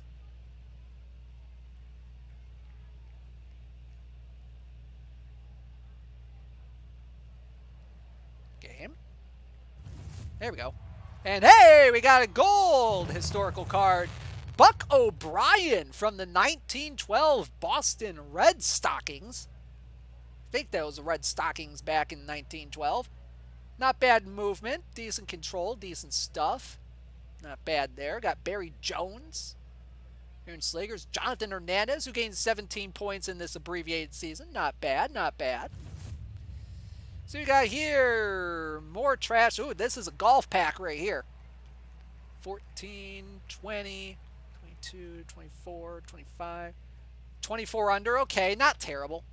Game. There we go. And hey, we got a gold historical card. Buck O'Brien from the 1912 Boston Red Stockings. I think that was the Red Stockings back in 1912. Not bad movement, decent control, decent stuff. Not bad there. Got Barry Jones, Aaron Slagers, Jonathan Hernandez, who gained 17 points in this abbreviated season. Not bad, not bad. So we got here more trash. Ooh, this is a golf pack right here. 14, 20, 22, 24, 25, 24 under. Okay, not terrible.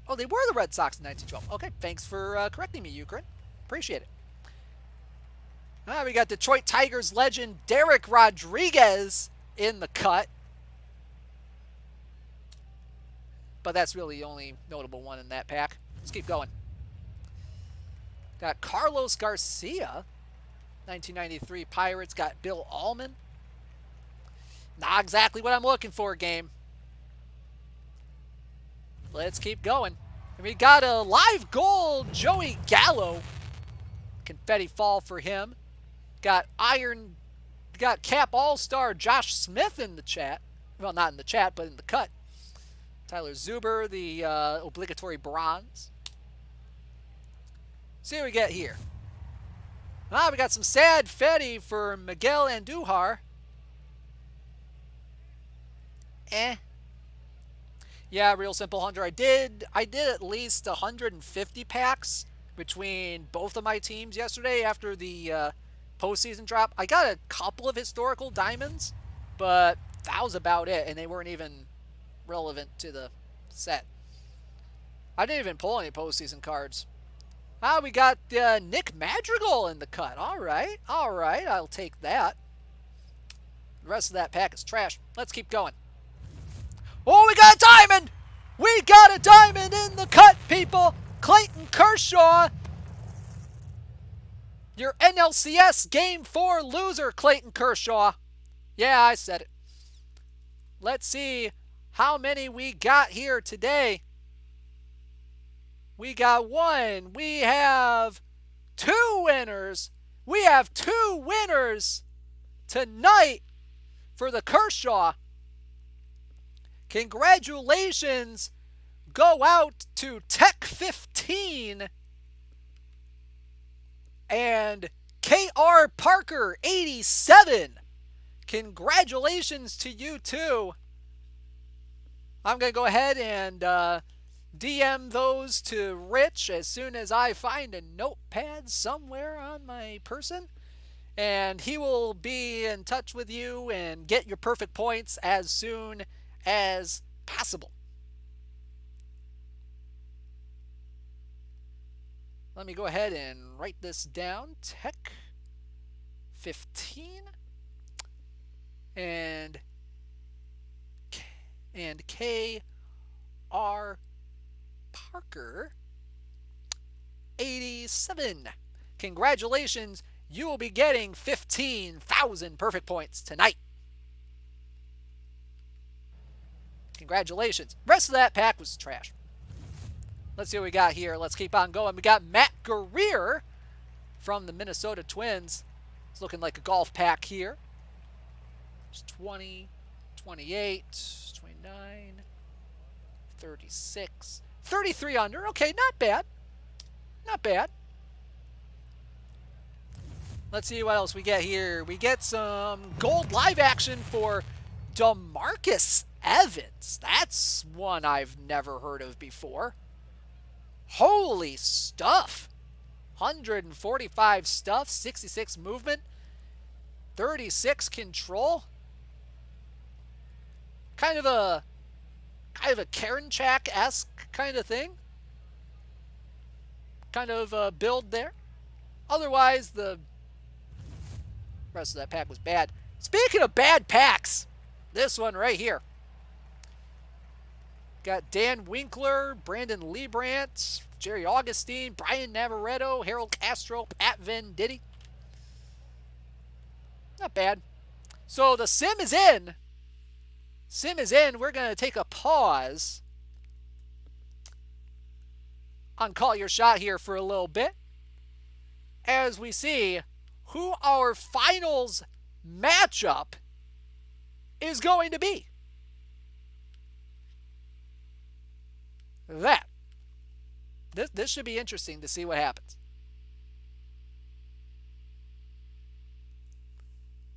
Oh, they were the Red Sox in 1912. Okay, thanks for correcting me, Ukraine. Appreciate it. We got Detroit Tigers legend Derek Rodriguez in the cut. But that's really the only notable one in that pack. Let's keep going. Got Carlos Garcia, 1993 Pirates. Got Bill Allman. Not exactly what I'm looking for, game. Let's keep going. And we got a live gold Joey Gallo. Confetti fall for him. Got Cap All-Star Josh Smith in the chat. Well, not in the chat, but in the cut. Tyler Zuber, the obligatory bronze. See what we get here. We got some sad Fetty for Miguel Andujar. Yeah, real simple, Hunter. I did at least 150 packs between both of my teams yesterday after the postseason drop. I got a couple of historical diamonds, but that was about it, and they weren't even relevant to the set. I didn't even pull any postseason cards. We got Nick Madrigal in the cut. All right, I'll take that. The rest of that pack is trash. Let's keep going. Oh, we got a diamond! We got a diamond in the cut, people! Clayton Kershaw! Your NLCS Game 4 loser, Clayton Kershaw. Yeah, I said it. Let's see how many we got here today. We got one. We have two winners. We have two winners tonight for the Kershaw. Congratulations go out to Tech 15 and KR Parker 87. Congratulations to you too. I'm going to go ahead and DM those to Rich as soon as I find a notepad somewhere on my person. And he will be in touch with you and get your perfect points as soon as possible. Let me go ahead and write this down. Tech 15 and KR Parker 87. Congratulations, you will be getting 15,000 perfect points tonight. Congratulations. Rest of that pack was trash. Let's see what we got here. Let's keep on going. We got Matt Guerrer from the Minnesota Twins. It's looking like a golf pack here. It's 20, 28, 29, 36, 33 under. Okay, not bad. Not bad. Let's see what else we get here. We get some gold live action for DeMarcus Evans. That's one I've never heard of before. Holy stuff. 145 stuff, 66 movement, 36 control. Kind of a Karinchak-esque kind of thing. Kind of a build there. Otherwise, the rest of that pack was bad. Speaking of bad packs, this one right here. Got Dan Winkler, Brandon Liebrandt, Jerry Augustine, Brian Navarretto, Harold Castro, Pat Venditti. Not bad. So the sim is in. Sim is in. We're going to take a pause on Call Your Shot here for a little bit as we see who our finals matchup is going to be. This should be interesting to see what happens.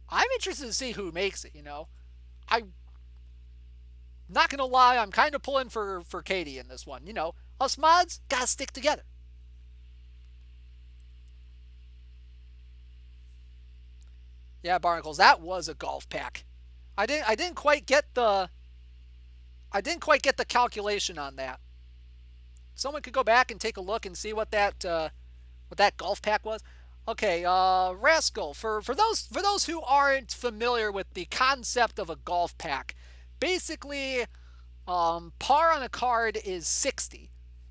I'm interested to see who makes it, you know. I'm not going to lie, I'm kind of pulling for Katie in this one. You know, us mods got to stick together. Yeah, Barnacles, that was a golf pack. I didn't quite get the calculation on that. someone could go back and take a look and see what that golf pack was. Okay, Rascal. For those who aren't familiar with the concept of a golf pack, basically, par on a card is 60.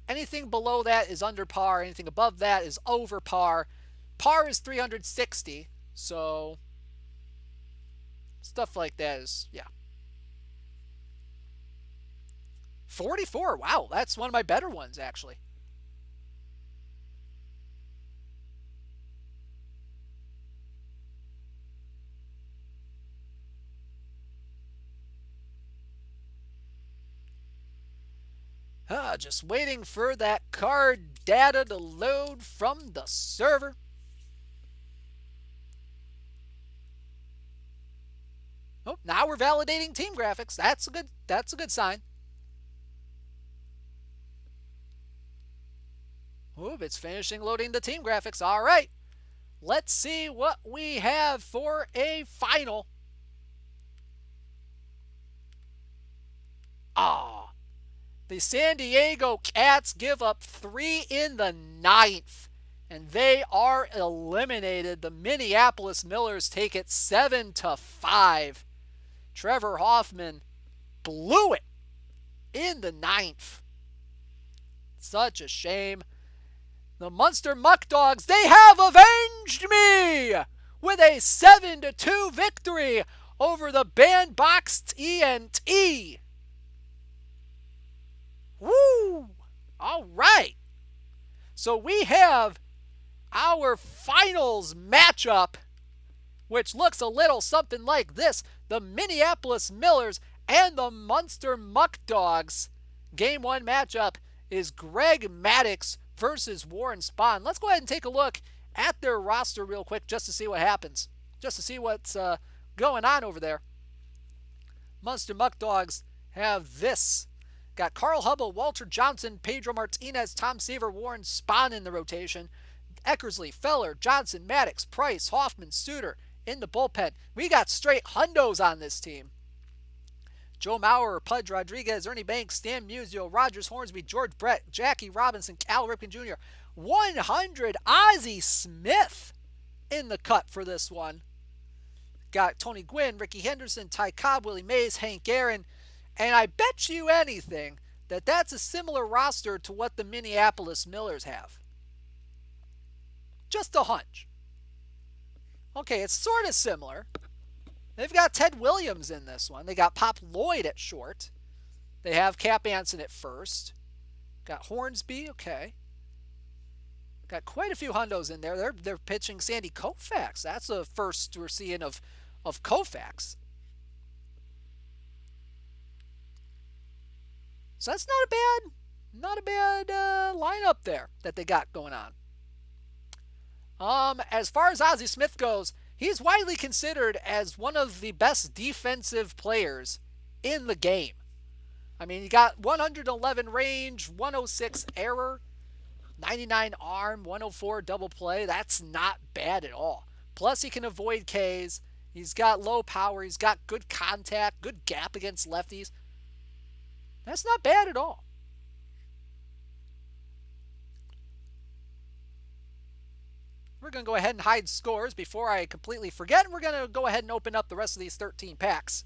Anything below that is under par. Anything above that is over par. Par is 360. So stuff like that is, yeah. 44. Wow, that's one of my better ones, actually. Just waiting for that card data to load from the server. Oh, now we're validating team graphics. That's a good sign. Oh, it's finishing loading the team graphics. All right. Let's see what we have for a final. Ah, the San Diego Cats give up 3 in the 9th, and they are eliminated. The Minneapolis Millers take it 7-5. Trevor Hoffman blew it in the 9th. Such a shame. The Munster Muck Dogs, they have avenged me with a 7-2 victory over the bandboxed ENT. Woo! All right. So we have our finals matchup, which looks a little something like this. The Minneapolis Millers and the Munster Muck Dogs. Game 1 matchup is Greg Maddox versus Warren Spahn. Let's go ahead and take a look at their roster real quick just to see what happens. Just to see what's going on over there. Munster Muck Dogs have this. Got Carl Hubble, Walter Johnson, Pedro Martinez, Tom Seaver, Warren Spahn in the rotation. Eckersley, Feller, Johnson, Maddox, Price, Hoffman, Suter in the bullpen. We got straight hundos on this team. Joe Mauer, Pudge Rodriguez, Ernie Banks, Stan Musial, Rogers, Hornsby, George Brett, Jackie Robinson, Cal Ripken Jr. 100 Ozzie Smith in the cut for this one. Got Tony Gwynn, Ricky Henderson, Ty Cobb, Willie Mays, Hank Aaron. And I bet you anything that that's a similar roster to what the Minneapolis Millers have. Just a hunch. Okay, it's sort of similar. They've got Ted Williams in this one. They got Pop Lloyd at short. They have Cap Anson at first. Got Hornsby, okay. Got quite a few hundos in there. They're pitching Sandy Koufax. That's the first we're seeing of Koufax. So that's not a bad lineup there that they got going on. As far as Ozzie Smith goes, he's widely considered as one of the best defensive players in the game. I mean, he got 111 range, 106 error, 99 arm, 104 double play. That's not bad at all. Plus, he can avoid Ks. He's got low power. He's got good contact, good gap against lefties. That's not bad at all. We're going to go ahead and hide scores before I completely forget. And we're going to go ahead and open up the rest of these 13 packs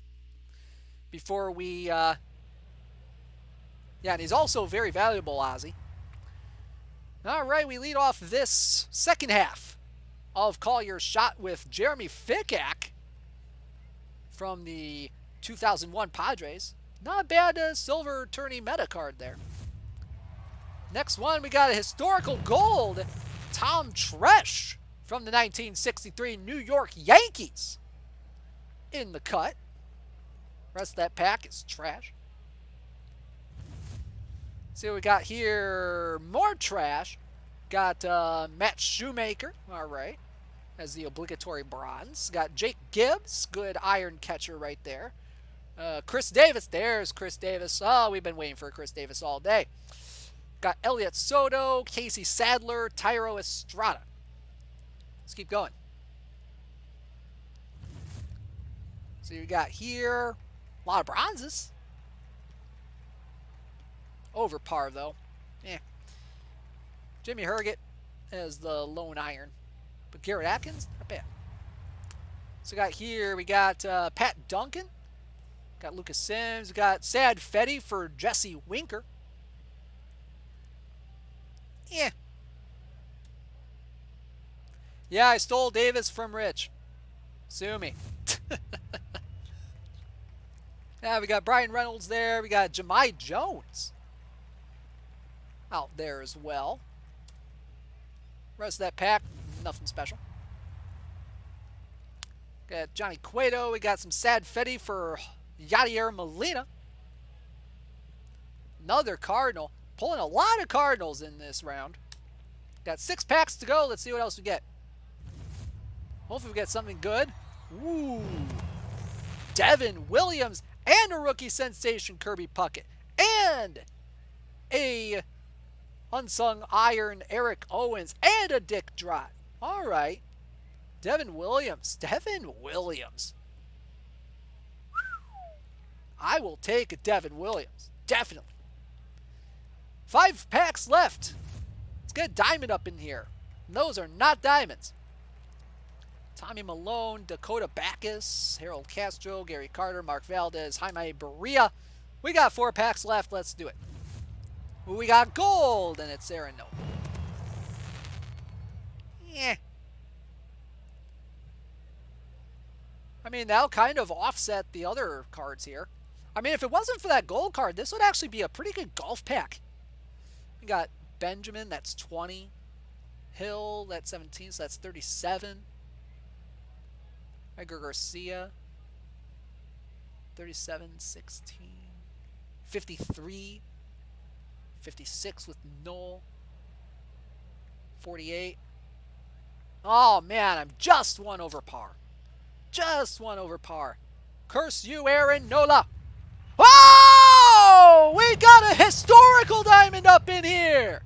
before we... Yeah, and he's also very valuable, Ozzie. All right, we lead off this second half of Call Your Shot with Jeremy Fickack from the 2001 Padres. Not a bad silver tourney meta card there. Next one, we got a historical gold. Tom Tresh from the 1963 New York Yankees in the cut. Rest of that pack is trash. See what we got here. More trash. Got Matt Shoemaker. All right. As the obligatory bronze. Got Jake Gibbs. Good iron catcher right there. Chris Davis. There's Chris Davis. Oh, we've been waiting for Chris Davis all day. Got Elliot Soto, Casey Sadler, Tyro Estrada. Let's keep going. So you got here a lot of bronzes. Over par, though. Eh. Jimmy Herget as the lone iron. But Garrett Atkins, not bad. So we got Pat Duncan. Got Lucas Sims. We got Sad Fetty for Jesse Winker. Yeah. Yeah, I stole Davis from Rich. Sue me. Yeah, we got Brian Reynolds there. We got Jahmai Jones out there as well. Rest of that pack, nothing special. Got Johnny Cueto. We got some Sad Fetty for Yadier Molina. Another Cardinal. Pulling a lot of Cardinals in this round. Got 6 packs to go. Let's see what else we get. Hopefully we get something good. Ooh. Devin Williams and a rookie sensation Kirby Puckett. And a unsung iron Eric Owens and a Dick Drott. All right. Devin Williams. I will take a Devin Williams. Definitely. 5 packs left. Let's get a diamond up in here. And those are not diamonds. Tommy Malone, Dakota Backus, Harold Castro, Gary Carter, Mark Valdez, Jaime Barria. We got 4 packs left. Let's do it. We got gold, and it's Aaron Noble. Yeah. I mean, that'll kind of offset the other cards here. I mean, if it wasn't for that gold card, this would actually be a pretty good golf pack. We got Benjamin, that's 20. Hill, that's 17, so that's 37. Edgar Garcia, 37, 16. 53. 56 with Noel. 48. Oh, man, I'm just 1 over par. Just 1 over par. Curse you, Aaron Nola. Oh! We got a historical diamond up in here.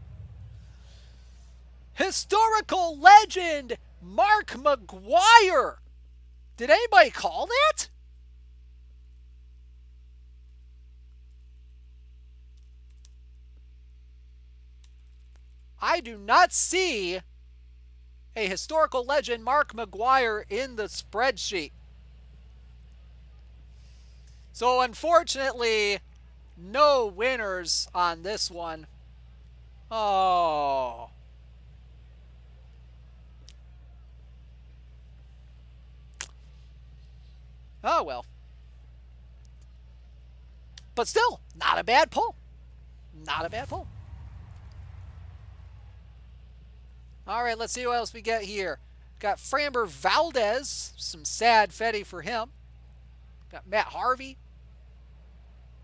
Historical legend, Mark McGwire. Did anybody call that? I do not see a historical legend, Mark McGwire, in the spreadsheet. So unfortunately, no winners on this one. Oh. Oh, well. But still, not a bad pull. Not a bad pull. All right, let's see what else we get here. Got Framber Valdez, some Sad Fetty for him. Got Matt Harvey,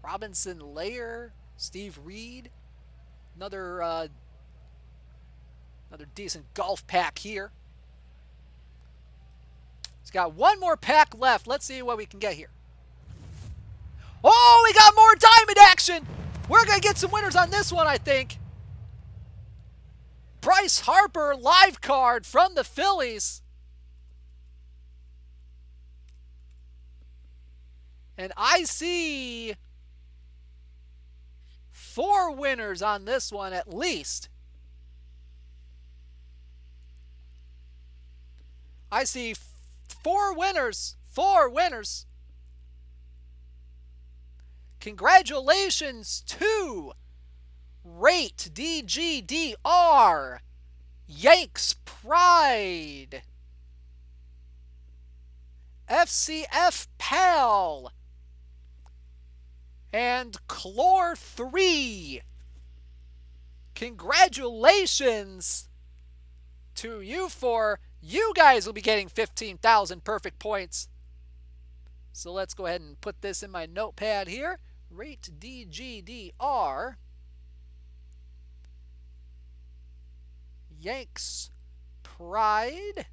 Robinson Layer, Steve Reed. Another decent golf pack here. It's got 1 more pack left. Let's see what we can get here. Oh, we got more diamond action. We're going to get some winners on this one, I think. Bryce Harper live card from the Phillies. And I see 4 winners on this one at least. I see 4 winners. 4 winners. Congratulations to Rate DGDR, Yanks Pride, FCF Pal, and Chlor 3. Congratulations to you 4. You guys will be getting 15,000 perfect points. So let's go ahead and put this in my notepad here. Rate DGDR, Yanks Pride,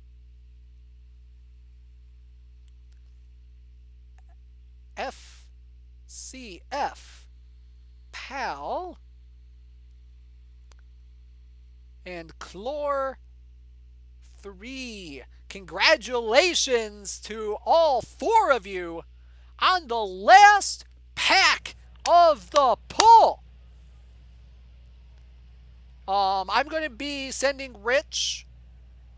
FCF Pal, and Chlor 3. Congratulations to all 4 of you on the last pack of the pull. I'm going to be sending Rich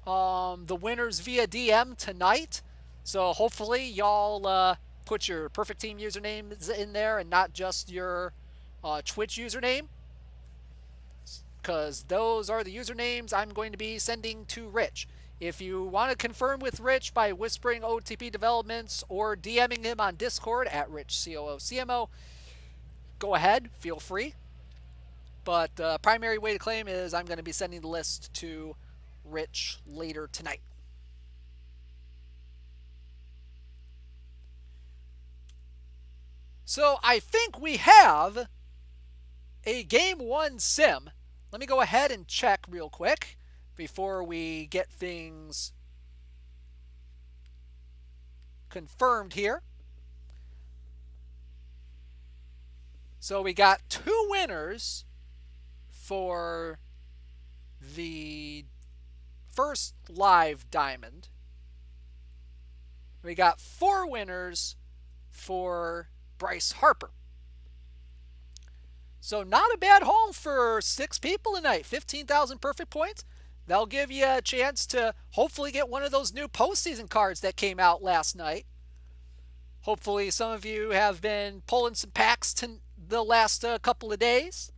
the winners via DM tonight. So hopefully y'all put your perfect team usernames in there and not just your Twitch username, because those are the usernames I'm going to be sending to Rich. If you want to confirm with Rich by whispering OOTP developments or DMing him on Discord at RichCOOCMO, go ahead, feel free. But the primary way to claim is I'm going to be sending the list to Rich later tonight. So I think we have a Game 1 sim. Let me go ahead and check real quick before we get things confirmed here. So we got 2 winners for the first live diamond. We got 4 winners for Bryce Harper. So not a bad haul for 6 people tonight. 15,000 perfect points. That'll give you a chance to hopefully get one of those new postseason cards that came out last night. Hopefully some of you have been pulling some packs the last couple of days.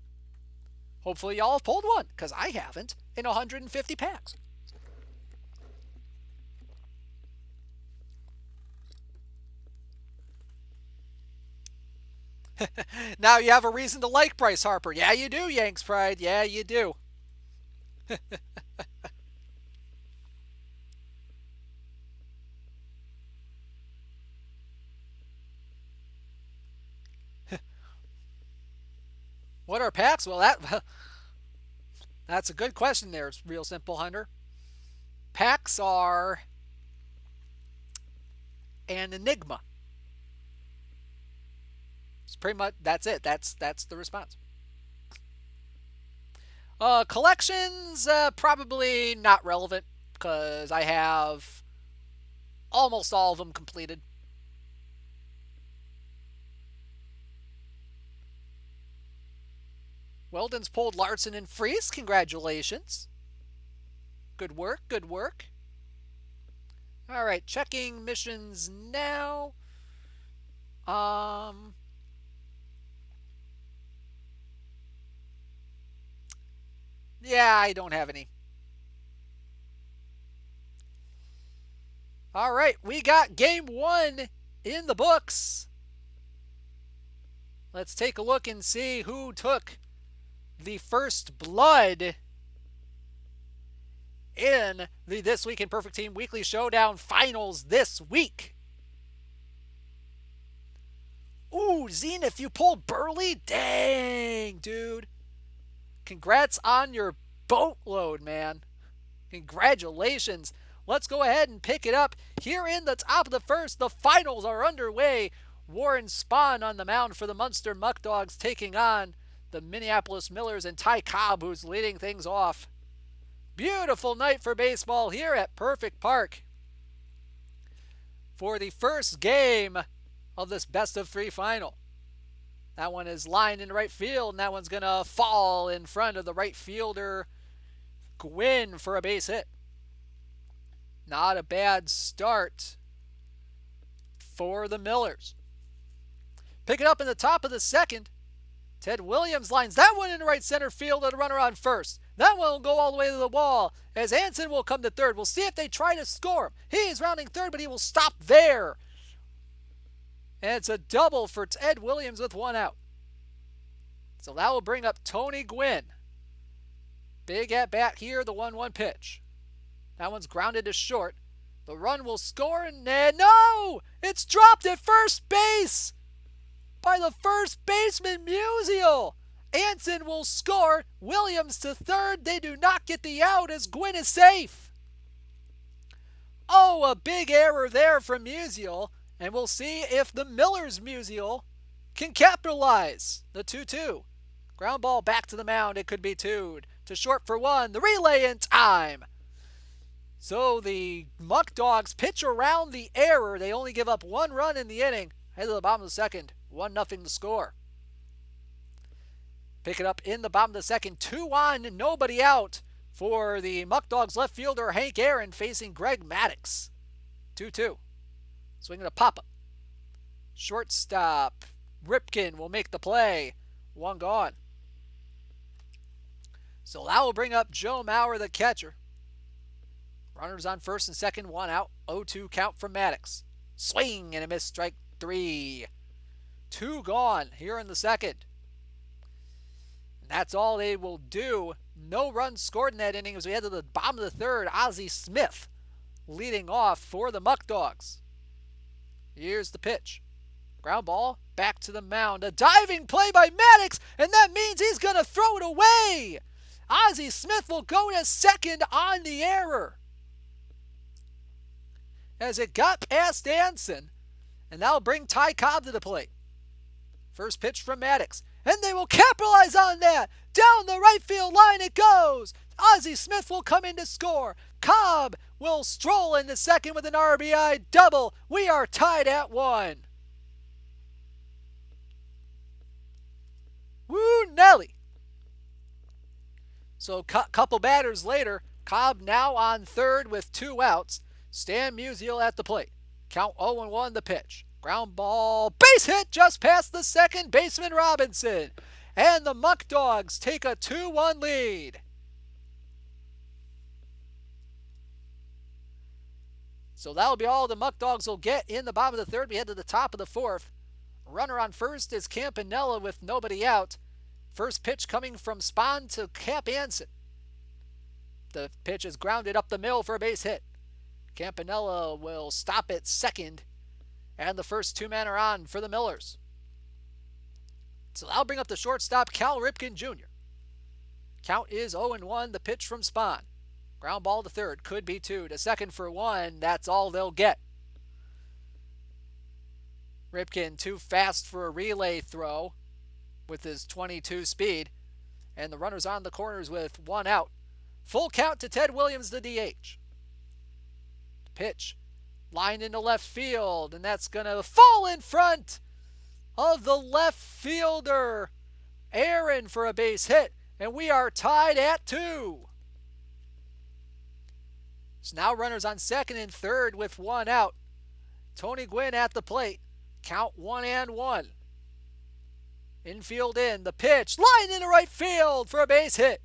Hopefully y'all have pulled one, because I haven't, in 150 packs. Now you have a reason to like Bryce Harper. Yeah, you do, Yanks Pride. Yeah, you do. What are packs? Well, that's a good question there, Real Simple Hunter. Packs are an enigma. It's pretty much, that's it. That's the response. Collections, probably not relevant, because I have almost all of them completed. Weldon's pulled Larson and Freese. Congratulations. Good work, good work. All right, checking missions now. Yeah, I don't have any. All right, we got Game 1 in the books. Let's take a look and see who took the first blood in the This Week in Perfect Team Weekly Showdown Finals this week. Ooh, Zenith, you pulled Burley? Dang, dude. Congrats on your boatload, man. Congratulations. Let's go ahead and pick it up here in the top of the first. The finals are underway. Warren Spahn on the mound for the Munster Muck Dogs, taking on the Minneapolis Millers and Ty Cobb, who's leading things off. Beautiful night for baseball here at Perfect Park for the first game of this best-of-3 final. That one is lined in right field, and that one's going to fall in front of the right fielder, Gwynn, for a base hit. Not a bad start for the Millers. Pick it up in the top of the second. Ted Williams lines that one in right center field and a runner on first. That one will go all the way to the wall as Anson will come to third. We'll see if they try to score him. He is rounding third, but he will stop there. And it's a double for Ted Williams with 1 out. So that will bring up Tony Gwynn. Big at bat here, the 1-1 pitch. That one's grounded to short. The run will score, and no! It's dropped at first base by the first baseman, Musial. Anson will score. Williams to third. They do not get the out as Gwynn is safe. Oh, a big error there from Musial. And we'll see if the Millers Musial can capitalize. The 2-2. Ground ball back to the mound. It could be 2'd. To short for 1. The relay in time. So the Muck Dogs pitch around the error. They only give up 1 run in the inning. Head to the bottom of the second. 1-0 to score. Pick it up in the bottom of the second. 2 on, nobody out for the Muck Dogs left fielder Hank Aaron facing Greg Maddox. 2-2. Swinging a pop-up. Shortstop Ripken will make the play. 1 gone. So that will bring up Joe Mauer, the catcher. Runners on first and second, 1 out. 0-2 count from Maddox. Swing and a miss, strike 3. 2 gone here in the second. And that's all they will do. No runs scored in that inning as we head to the bottom of the third. Ozzie Smith leading off for the Muck Dogs. Here's the pitch. Ground ball back to the mound. A diving play by Maddox, and that means he's going to throw it away. Ozzie Smith will go to second on the error. As it got past Anson, and that'll bring Ty Cobb to the plate. First pitch from Maddox, and they will capitalize on that. Down the right field line it goes. Ozzie Smith will come in to score. Cobb will stroll into second with an RBI double. We are tied at 1. Woo, Nelly. So a couple batters later, Cobb now on third with 2 outs. Stan Musial at the plate. Count 0-1 the pitch. Ground ball, base hit just past the second baseman Robinson. And the Muck Dogs take a 2-1 lead. So that'll be all the Muck Dogs will get in the bottom of the third. We head to the top of the fourth. Runner on first is Campanella with nobody out. First pitch coming from Spahn to Cap Anson. The pitch is grounded up the middle for a base hit. Campanella will stop at second. And the first 2 men are on for the Millers. So that'll bring up the shortstop, Cal Ripken Jr. Count is 0-1. The pitch from Spahn. Ground ball to third. Could be 2. To second for 1. That's all they'll get. Ripken too fast for a relay throw with his 22 speed. And the runners on the corners with 1 out. Full count to Ted Williams, the DH. Pitch. Line into left field. And that's going to fall in front of the left fielder, Aaron, for a base hit. And we are tied at 2. So now runners on second and third with 1 out. Tony Gwynn at the plate. Count 1-1. Infield in. The pitch. Line into right field for a base hit.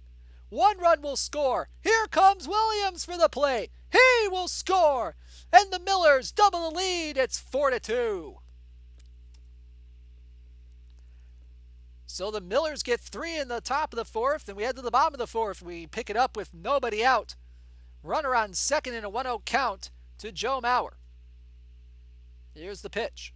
1 run will score. Here comes Williams for the play. He will score. And the Millers double the lead. It's 4-2. So the Millers get 3 in the top of the fourth, and we head to the bottom of the fourth. We pick it up with nobody out. Runner on second in a 1-0 count to Joe Mauer. Here's the pitch.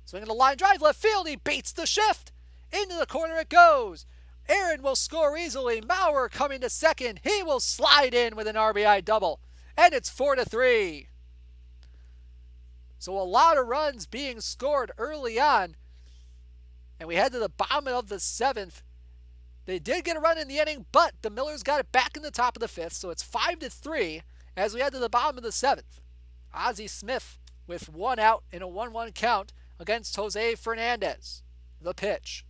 Swinging a line drive left field. He beats the shift. Into the corner it goes. Aaron will score easily. Mauer coming to second. He will slide in with an RBI double. And it's 4-3. So a lot of runs being scored early on. And we head to the bottom of the 7th. They did get a run in the inning, but the Millers got it back in the top of the 5th. So it's 5-3 as we head to the bottom of the 7th. Ozzie Smith with 1 out in a 1-1 count against Jose Fernandez. The pitch.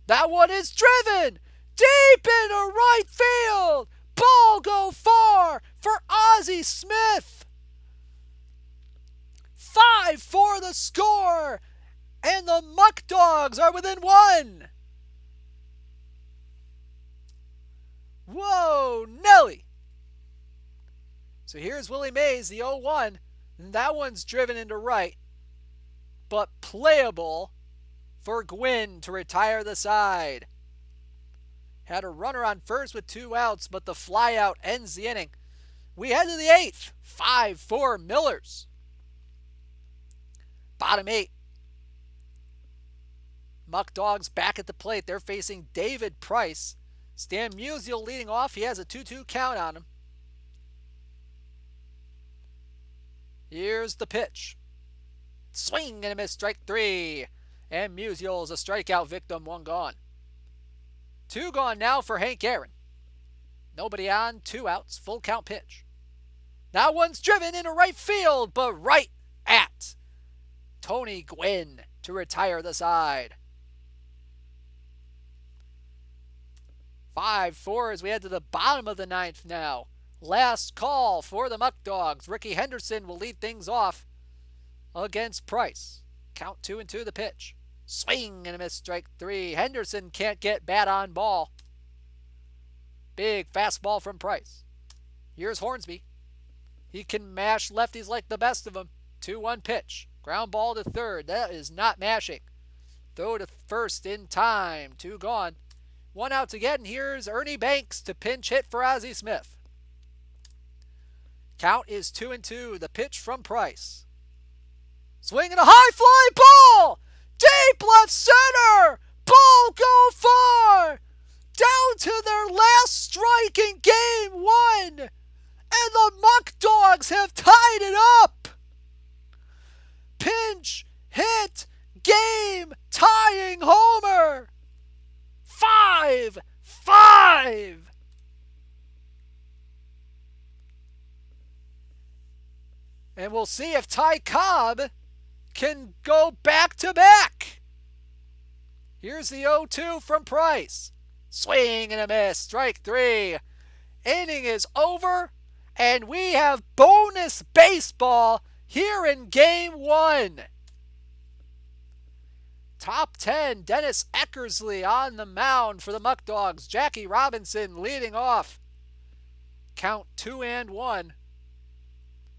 That one is driven deep into right field. Ball go far for Ozzie Smith. 5-4 the score. And the Muck Dogs are within 1. Whoa, Nelly. So here's Willie Mays, the 0-1. And that one's driven into right. But playable for Gwynn to retire the side. Had a runner on first with 2 outs, but the flyout ends the inning. We head to the 8th. 5-4 Millers. Bottom 8. Muck Dogs back at the plate. They're facing David Price. Stan Musial leading off. He has a 2-2 count on him. Here's the pitch. Swing and a miss, strike 3. And Musial's a strikeout victim, 1 gone. 2 gone now for Hank Aaron. Nobody on, 2 outs, full count pitch. That one's driven into right field, but right at Tony Gwynn to retire the side. 5-4 as we head to the bottom of the ninth now. Last call for the Muck Dogs. Ricky Henderson will lead things off against Price. Count 2-2 the pitch. Swing and a miss, strike 3. Henderson can't get bat on ball. Big fastball from Price. Here's Hornsby. He can mash lefties like the best of them. 2-1 pitch. Ground ball to third. That is not mashing. Throw to first in time. 2 gone. 1 out again. Here's Ernie Banks to pinch hit for Ozzie Smith. Count is 2-2. The pitch from Price. Swinging a high fly ball. Deep left center. Ball go far. Down to their last strike in game 1. And the Muck Dogs have tied it up. Pinch hit game tying homer. 5-5. And we'll see if Cobb can go back to back. Here's the 0-2 from Price. Swing and a miss. Strike 3. Inning is over, and we have bonus baseball here in game 1. Top 10, Dennis Eckersley on the mound for the Muck Dogs. Jackie Robinson leading off. Count 2-1.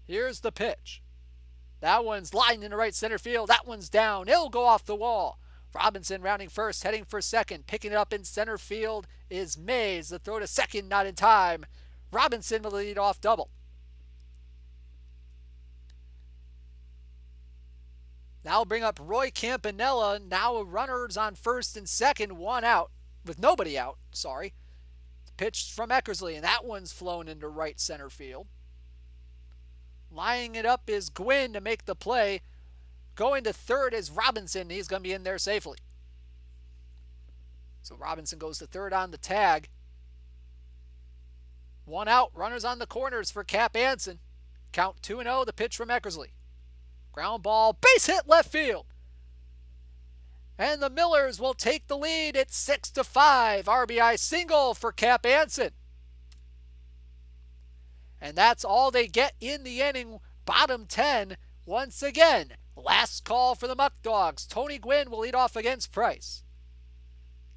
Here's the pitch. That one's lined into right center field. That one's down. It'll go off the wall. Robinson rounding first, heading for second. Picking it up in center field is Mays. The throw to second, not in time. Robinson will lead off double. Now bring up Roy Campanella. Now runners on first and second, 1 out. With nobody out, sorry. Pitched from Eckersley, and that one's flown into right center field. Lining it up is Gwynn to make the play. Going to third is Robinson. He's going to be in there safely. So Robinson goes to third on the tag. 1 out. Runners on the corners for Cap Anson. Count 2-0. The pitch from Eckersley. Ground ball. Base hit left field. And the Millers will take the lead at 6-5. RBI single for Cap Anson. And that's all they get in the inning. Bottom 10 once again. Last call for the Muck Dogs. Tony Gwynn will lead off against Price.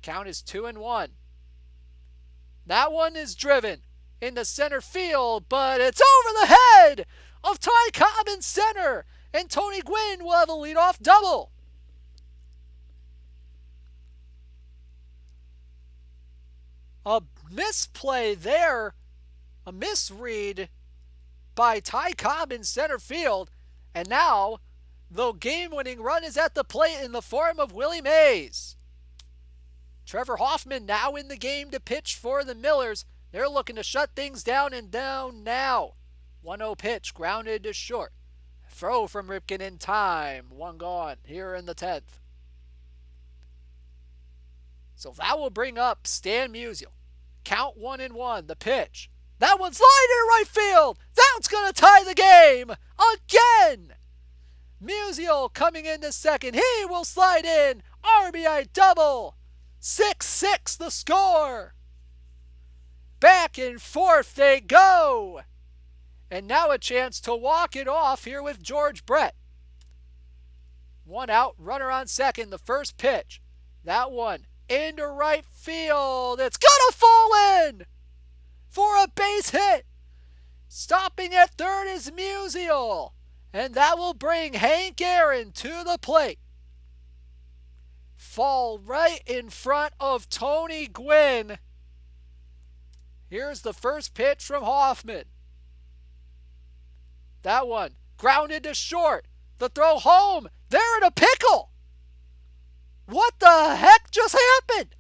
Count is 2-1. That one is driven into center field, but it's over the head of Ty Cobb in center. And Tony Gwynn will have a leadoff double. A misplay there. A misread by Ty Cobb in center field. And now the game-winning run is at the plate in the form of Willie Mays. Trevor Hoffman now in the game to pitch for the Millers. They're looking to shut things down and down now. 1-0 pitch, grounded to short. Throw from Ripken in time. 1 gone here in the 10th. So that will bring up Stan Musial. Count 1-1. The pitch. That one's lined into right field. That's going to tie the game again. Musial coming into second. He will slide in. RBI double. 6-6 the score. Back and forth they go. And now a chance to walk it off here with George Brett. 1 out, runner on second. The first pitch. That one into right field. It's going to fall in for a base hit. Stopping at third is Musial. And that will bring Hank Aaron to the plate. Fall right in front of Tony Gwynn. Here's the first pitch from Hoffman. That one grounded to short. The throw home. They're in a pickle. What the heck just happened?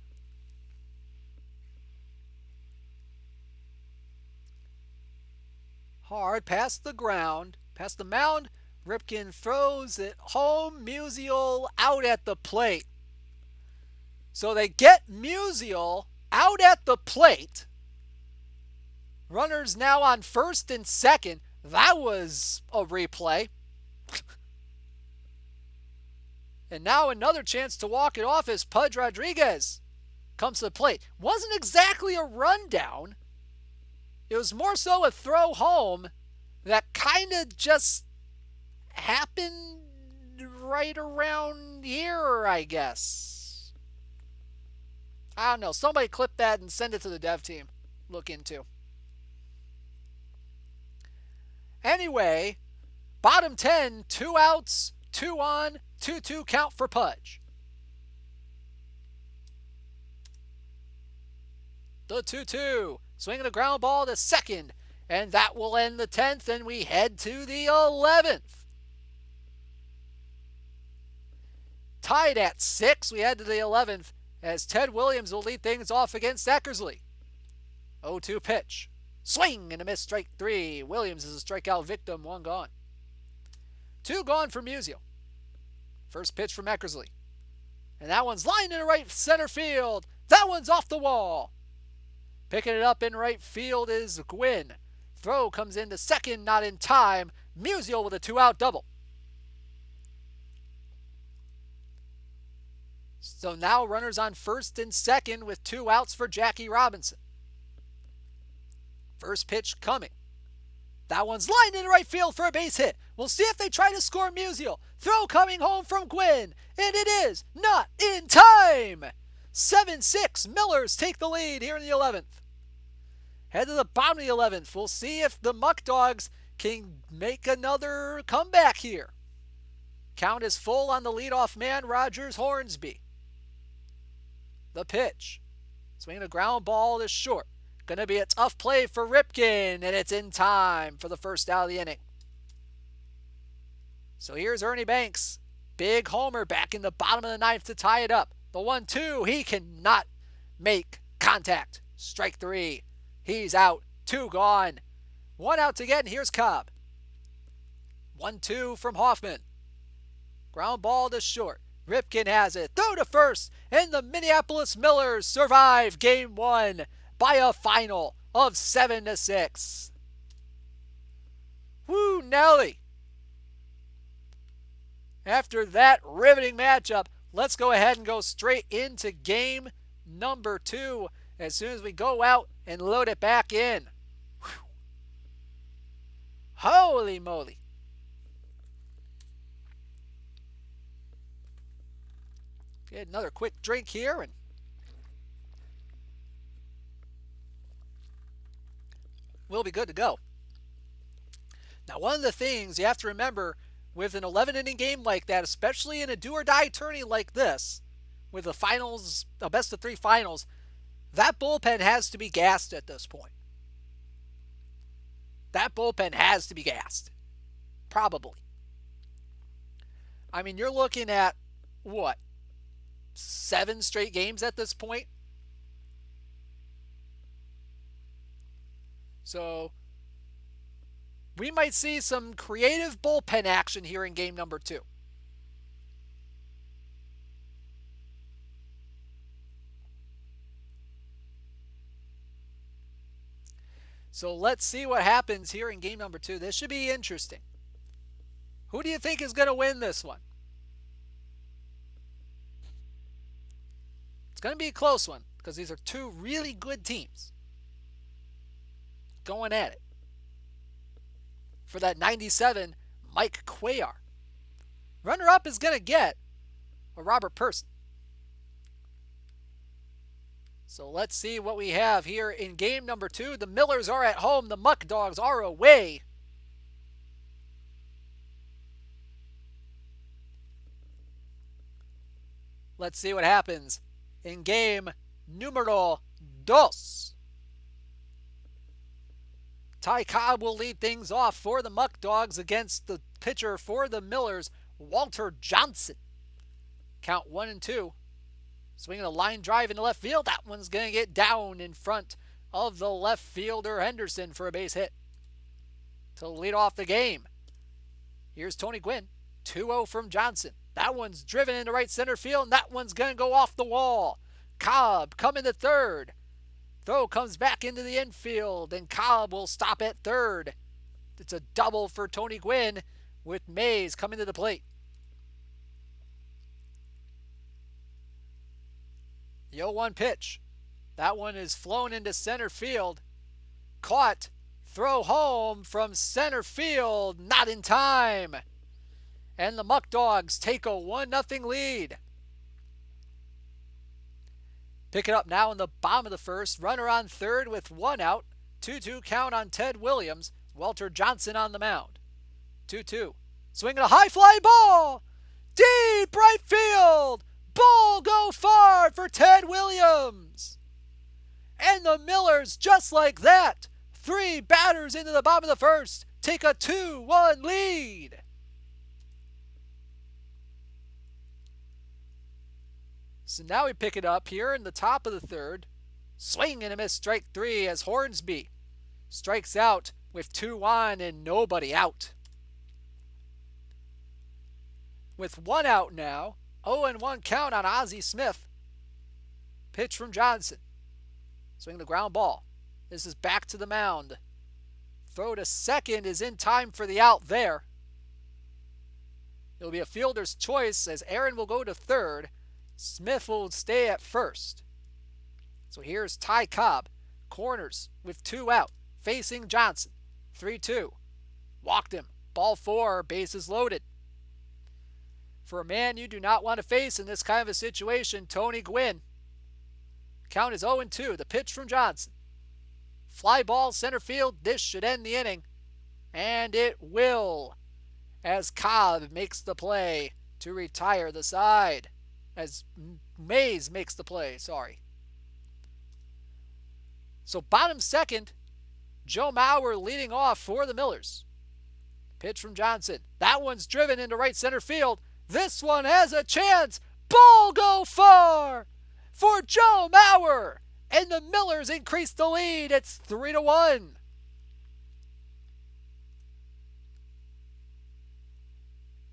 Hard past the ground, past the mound. Ripken throws it home. Musial out at the plate. So they get Musial out at the plate. Runners now on first and second. That was a replay. And now another chance to walk it off is Pudge Rodriguez. comes to the plate. Wasn't exactly a rundown. It was more so a throw home that kind of just happened right around here, I guess. I don't know. Somebody clip that and send it to the dev team. Look into. Anyway, bottom 10, 2 outs, 2 on, 2-2 count for Pudge. The 2-2, swinging a ground ball to second, and that will end the 10th, and we head to the 11th. Tied at 6, we head to the 11th, as Ted Williams will lead things off against Eckersley. 0-2 pitch. Swing and a miss, strike 3. Williams is a strikeout victim, 1 gone. 2 gone for Musial. First pitch from Eckersley. And that one's lined into right center field. That one's off the wall. Picking it up in right field is Gwynn. Throw comes into second, not in time. Musial with a 2-out double. So now runners on first and second with 2 outs for Jackie Robinson. First pitch coming. That one's lined into right field for a base hit. We'll see if they try to score Musial. Throw coming home from Gwynn. And it is not in time. 7-6. Millers take the lead here in the 11th. Head to the bottom of the 11th. We'll see if the Muck Dogs can make another comeback here. Count is full on the leadoff man, Rogers Hornsby. The pitch. Swinging a ground ball to short. Going to be a tough play for Ripken, and it's in time for the first out of the inning. So here's Ernie Banks. Big homer back in the bottom of the 9th to tie it up. The 1-2, he cannot make contact. Strike 3. He's out. 2 gone. 1 out to get, and here's Cobb. 1-2 from Hoffman. Ground ball to short. Ripken has it. Throw to first, and the Minneapolis Millers survive Game 1 by a final of 7-6. Woo, Nelly. After that riveting matchup, let's go ahead and go straight into game number 2 as soon as we go out and load it back in. Whew. Holy moly. Get another quick drink here and we'll be good to go. Now, one of the things you have to remember with an 11-inning game like that, especially in a do-or-die tourney like this, with the finals, a best-of-3 finals, that bullpen has to be gassed at this point. That bullpen has to be gassed. Probably. I mean, you're looking at, what, 7 straight games at this point? So we might see some creative bullpen action here in game number 2. So let's see what happens here in game number 2. This should be interesting. Who do you think is going to win this one? It's going to be a close one because these are 2 really good teams going at it for that 97 Mike Cuellar. Runner-up is going to get a Robert Person. So let's see what we have here in game number 2. The Millers are at home. The Muck Dogs are away. Let's see what happens in game numero 2. Ty Cobb will lead things off for the Muck Dogs against the pitcher for the Millers, Walter Johnson. Count 1-2. Swinging a line drive into left field. That one's going to get down in front of the left fielder Henderson for a base hit to lead off the game. Here's Tony Gwynn. 2-0 from Johnson. That one's driven into right center field, and that one's going to go off the wall. Cobb coming to third. Throw comes back into the infield, and Cobb will stop at third. It's a double for Tony Gwynn with Mays coming to the plate. The 0-1 pitch. That one is flown into center field. Caught. Throw home from center field. Not in time. And the Muck Dogs take a 1-0 lead. Pick it up now in the bottom of the first. Runner on third with 1 out. 2-2 count on Ted Williams. Walter Johnson on the mound. 2-2. Swinging a high fly ball. Deep right field. Ball go far for Ted Williams. And the Millers, just like that, 3 batters into the bottom of the first, take a 2-1 lead. So now we pick it up here in the top of the third. Swing and a miss, strike 3 as Hornsby strikes out with 2 on and nobody out. With 1 out now, 0-1 count on Ozzie Smith. Pitch from Johnson. Swing the ground ball. This is back to the mound. Throw to second is in time for the out there. It'll be a fielder's choice as Aaron will go to third. Smith will stay at first. So here's Ty Cobb. Corners with 2 out. Facing Johnson. 3-2. Walked him. Ball 4. Bases loaded. For a man you do not want to face in this kind of a situation, Tony Gwynn. Count is 0-2. The pitch from Johnson. Fly ball center field. This should end the inning. And it will. As Cobb makes the play to retire the side. As Mays makes the play, sorry. So bottom second, Joe Mauer leading off for the Millers. Pitch from Johnson. That one's driven into right center field. This one has a chance. Ball go far for Joe Mauer. And the Millers increase the lead. It's 3-1.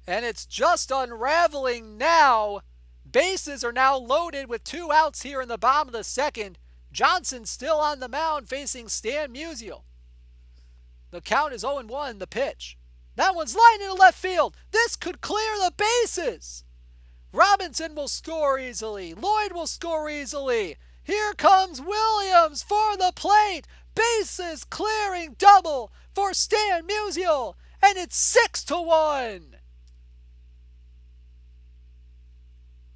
And it's just unraveling now. Bases are now loaded with 2 outs here in the bottom of the second. Johnson still on the mound facing Stan Musial. The count is 0-1, the pitch. That one's lined into left field. This could clear the bases. Robinson will score easily. Lloyd will score easily. Here comes Williams for the plate. Bases clearing double for Stan Musial. And it's 6-1.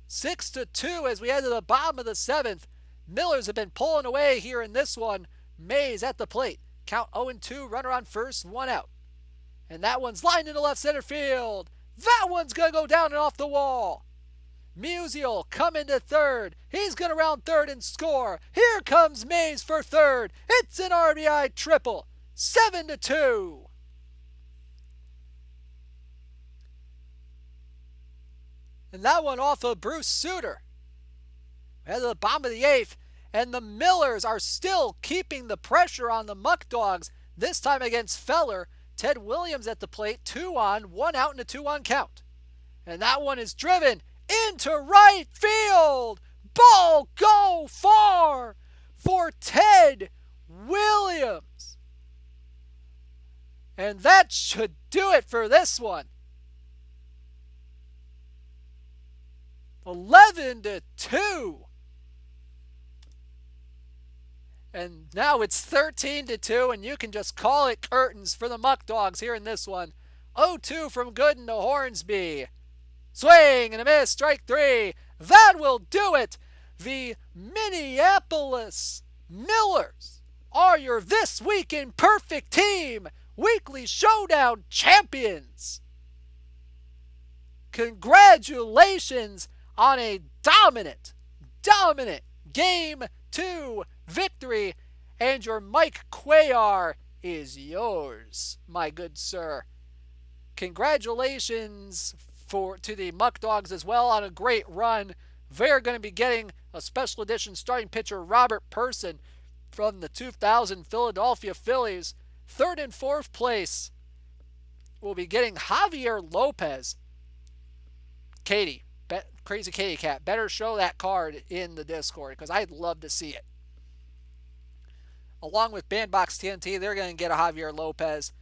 6-2 as we head to the bottom of the 7th. Millers have been pulling away here in this one. Mays at the plate. Count 0-2, runner on first, 1 out. And that one's lined into left center field. That one's going to go down and off the wall. Musial coming to third. He's going to round third and score. Here comes Mays for third. It's an RBI triple. 7-2. And that one off of Bruce Suter. At the bottom of the 8th, and the Millers are still keeping the pressure on the Muck Dogs, this time against Feller. Ted Williams at the plate, 2 on, 1 out, and a 2-1 count. And that one is driven into right field. Ball go far for Ted Williams. And that should do it for this one. 11-2. And now it's 13-2, and you can just call it curtains for the Muck Dogs here in this one. 0-2 from Gooden to Hornsby. Swing and a miss, strike 3. That will do it. The Minneapolis Millers are your This Week in Perfect Team Weekly Showdown champions. Congratulations on a dominant Game 2 victory, and your Mike Cuellar is yours, my good sir. Congratulations to the Muck Dogs as well on a great run. They're going to be getting a special edition starting pitcher Robert Person from the 2000 Philadelphia Phillies. 3rd and 4th place will be getting Javier Lopez. Katie, Crazy Katie Cat, better show that card in the Discord because I'd love to see it. Along with Bandbox TNT, they're going to get a Javier Lopez.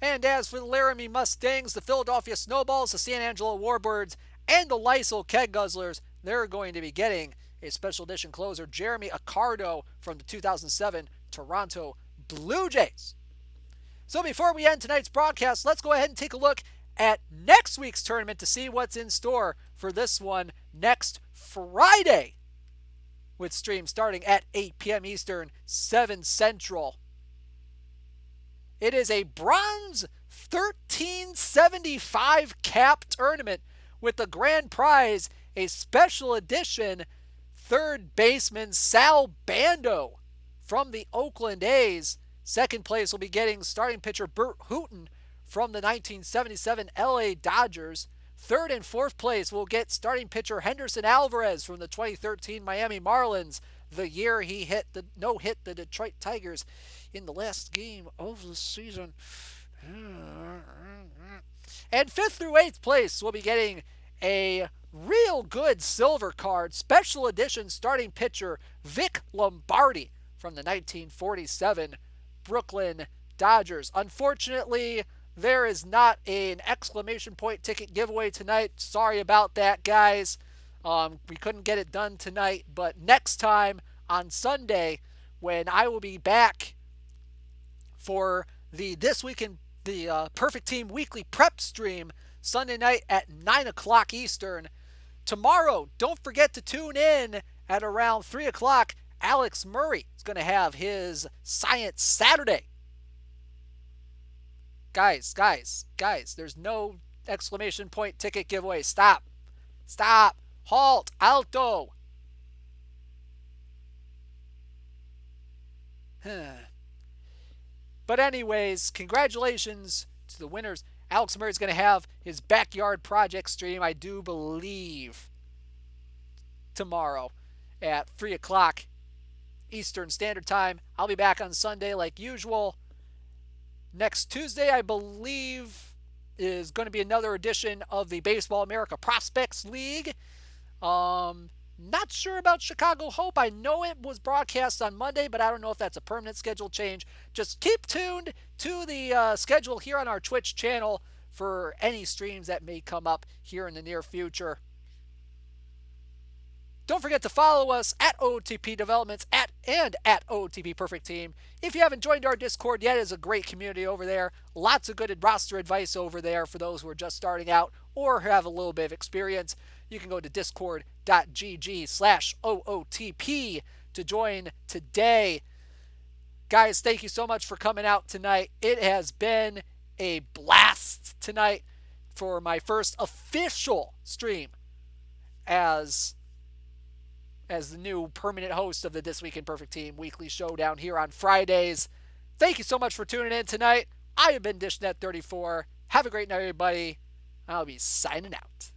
And as for the Laramie Mustangs, the Philadelphia Snowballs, the San Angelo Warbirds, and the Lysol Keg Guzzlers, they're going to be getting a special edition closer, Jeremy Accardo from the 2007 Toronto Blue Jays. So before we end tonight's broadcast, let's go ahead and take a look at next week's tournament to see what's in store for this one next Friday, with stream starting at 8 p.m. Eastern, 7 Central. It is a bronze 1375 cap tournament with the grand prize, a special edition third baseman Sal Bando from the Oakland A's. Second place will be getting starting pitcher Bert Hooton from the 1977 LA Dodgers. Third and fourth place will get starting pitcher Henderson Alvarez from the 2013 Miami Marlins, the year he no-hit the Detroit Tigers in the last game of the season. And fifth through eighth place will be getting a real good silver card, special edition starting pitcher Vic Lombardi from the 1947 Brooklyn Dodgers. Unfortunately, there is not an exclamation point ticket giveaway tonight. Sorry about that, guys. We couldn't get it done tonight, but next time on Sunday, when I will be back for the This Week in the Perfect Team weekly prep stream Sunday night at 9 o'clock Eastern. Tomorrow, don't forget to tune in at around 3 o'clock. Alex Murray is going to have his Science Saturday. Guys, there's no exclamation point ticket giveaway. Stop. Halt. Alto. But anyways, congratulations to the winners. Alex Murray is going to have his backyard project stream, I do believe, tomorrow at 3 o'clock Eastern Standard Time. I'll be back on Sunday like usual. Next Tuesday, I believe, is going to be another edition of the Baseball America Prospects League. Not sure about Chicago Hope. I know it was broadcast on Monday, but I don't know if that's a permanent schedule change. Just keep tuned to the schedule here on our Twitch channel for any streams that may come up here in the near future. Don't forget to follow us at OOTP Developments and at OOTP Perfect Team. If you haven't joined our Discord yet, it's a great community over there. Lots of good roster advice over there for those who are just starting out or have a little bit of experience. You can go to discord.gg/OOTP to join today. Guys, thank you so much for coming out tonight. It has been a blast tonight for my first official stream as the new permanent host of the This Week in Perfect Team weekly showdown here on Fridays. Thank you so much for tuning in tonight. I have been DishNet34. Have a great night, everybody. I'll be signing out.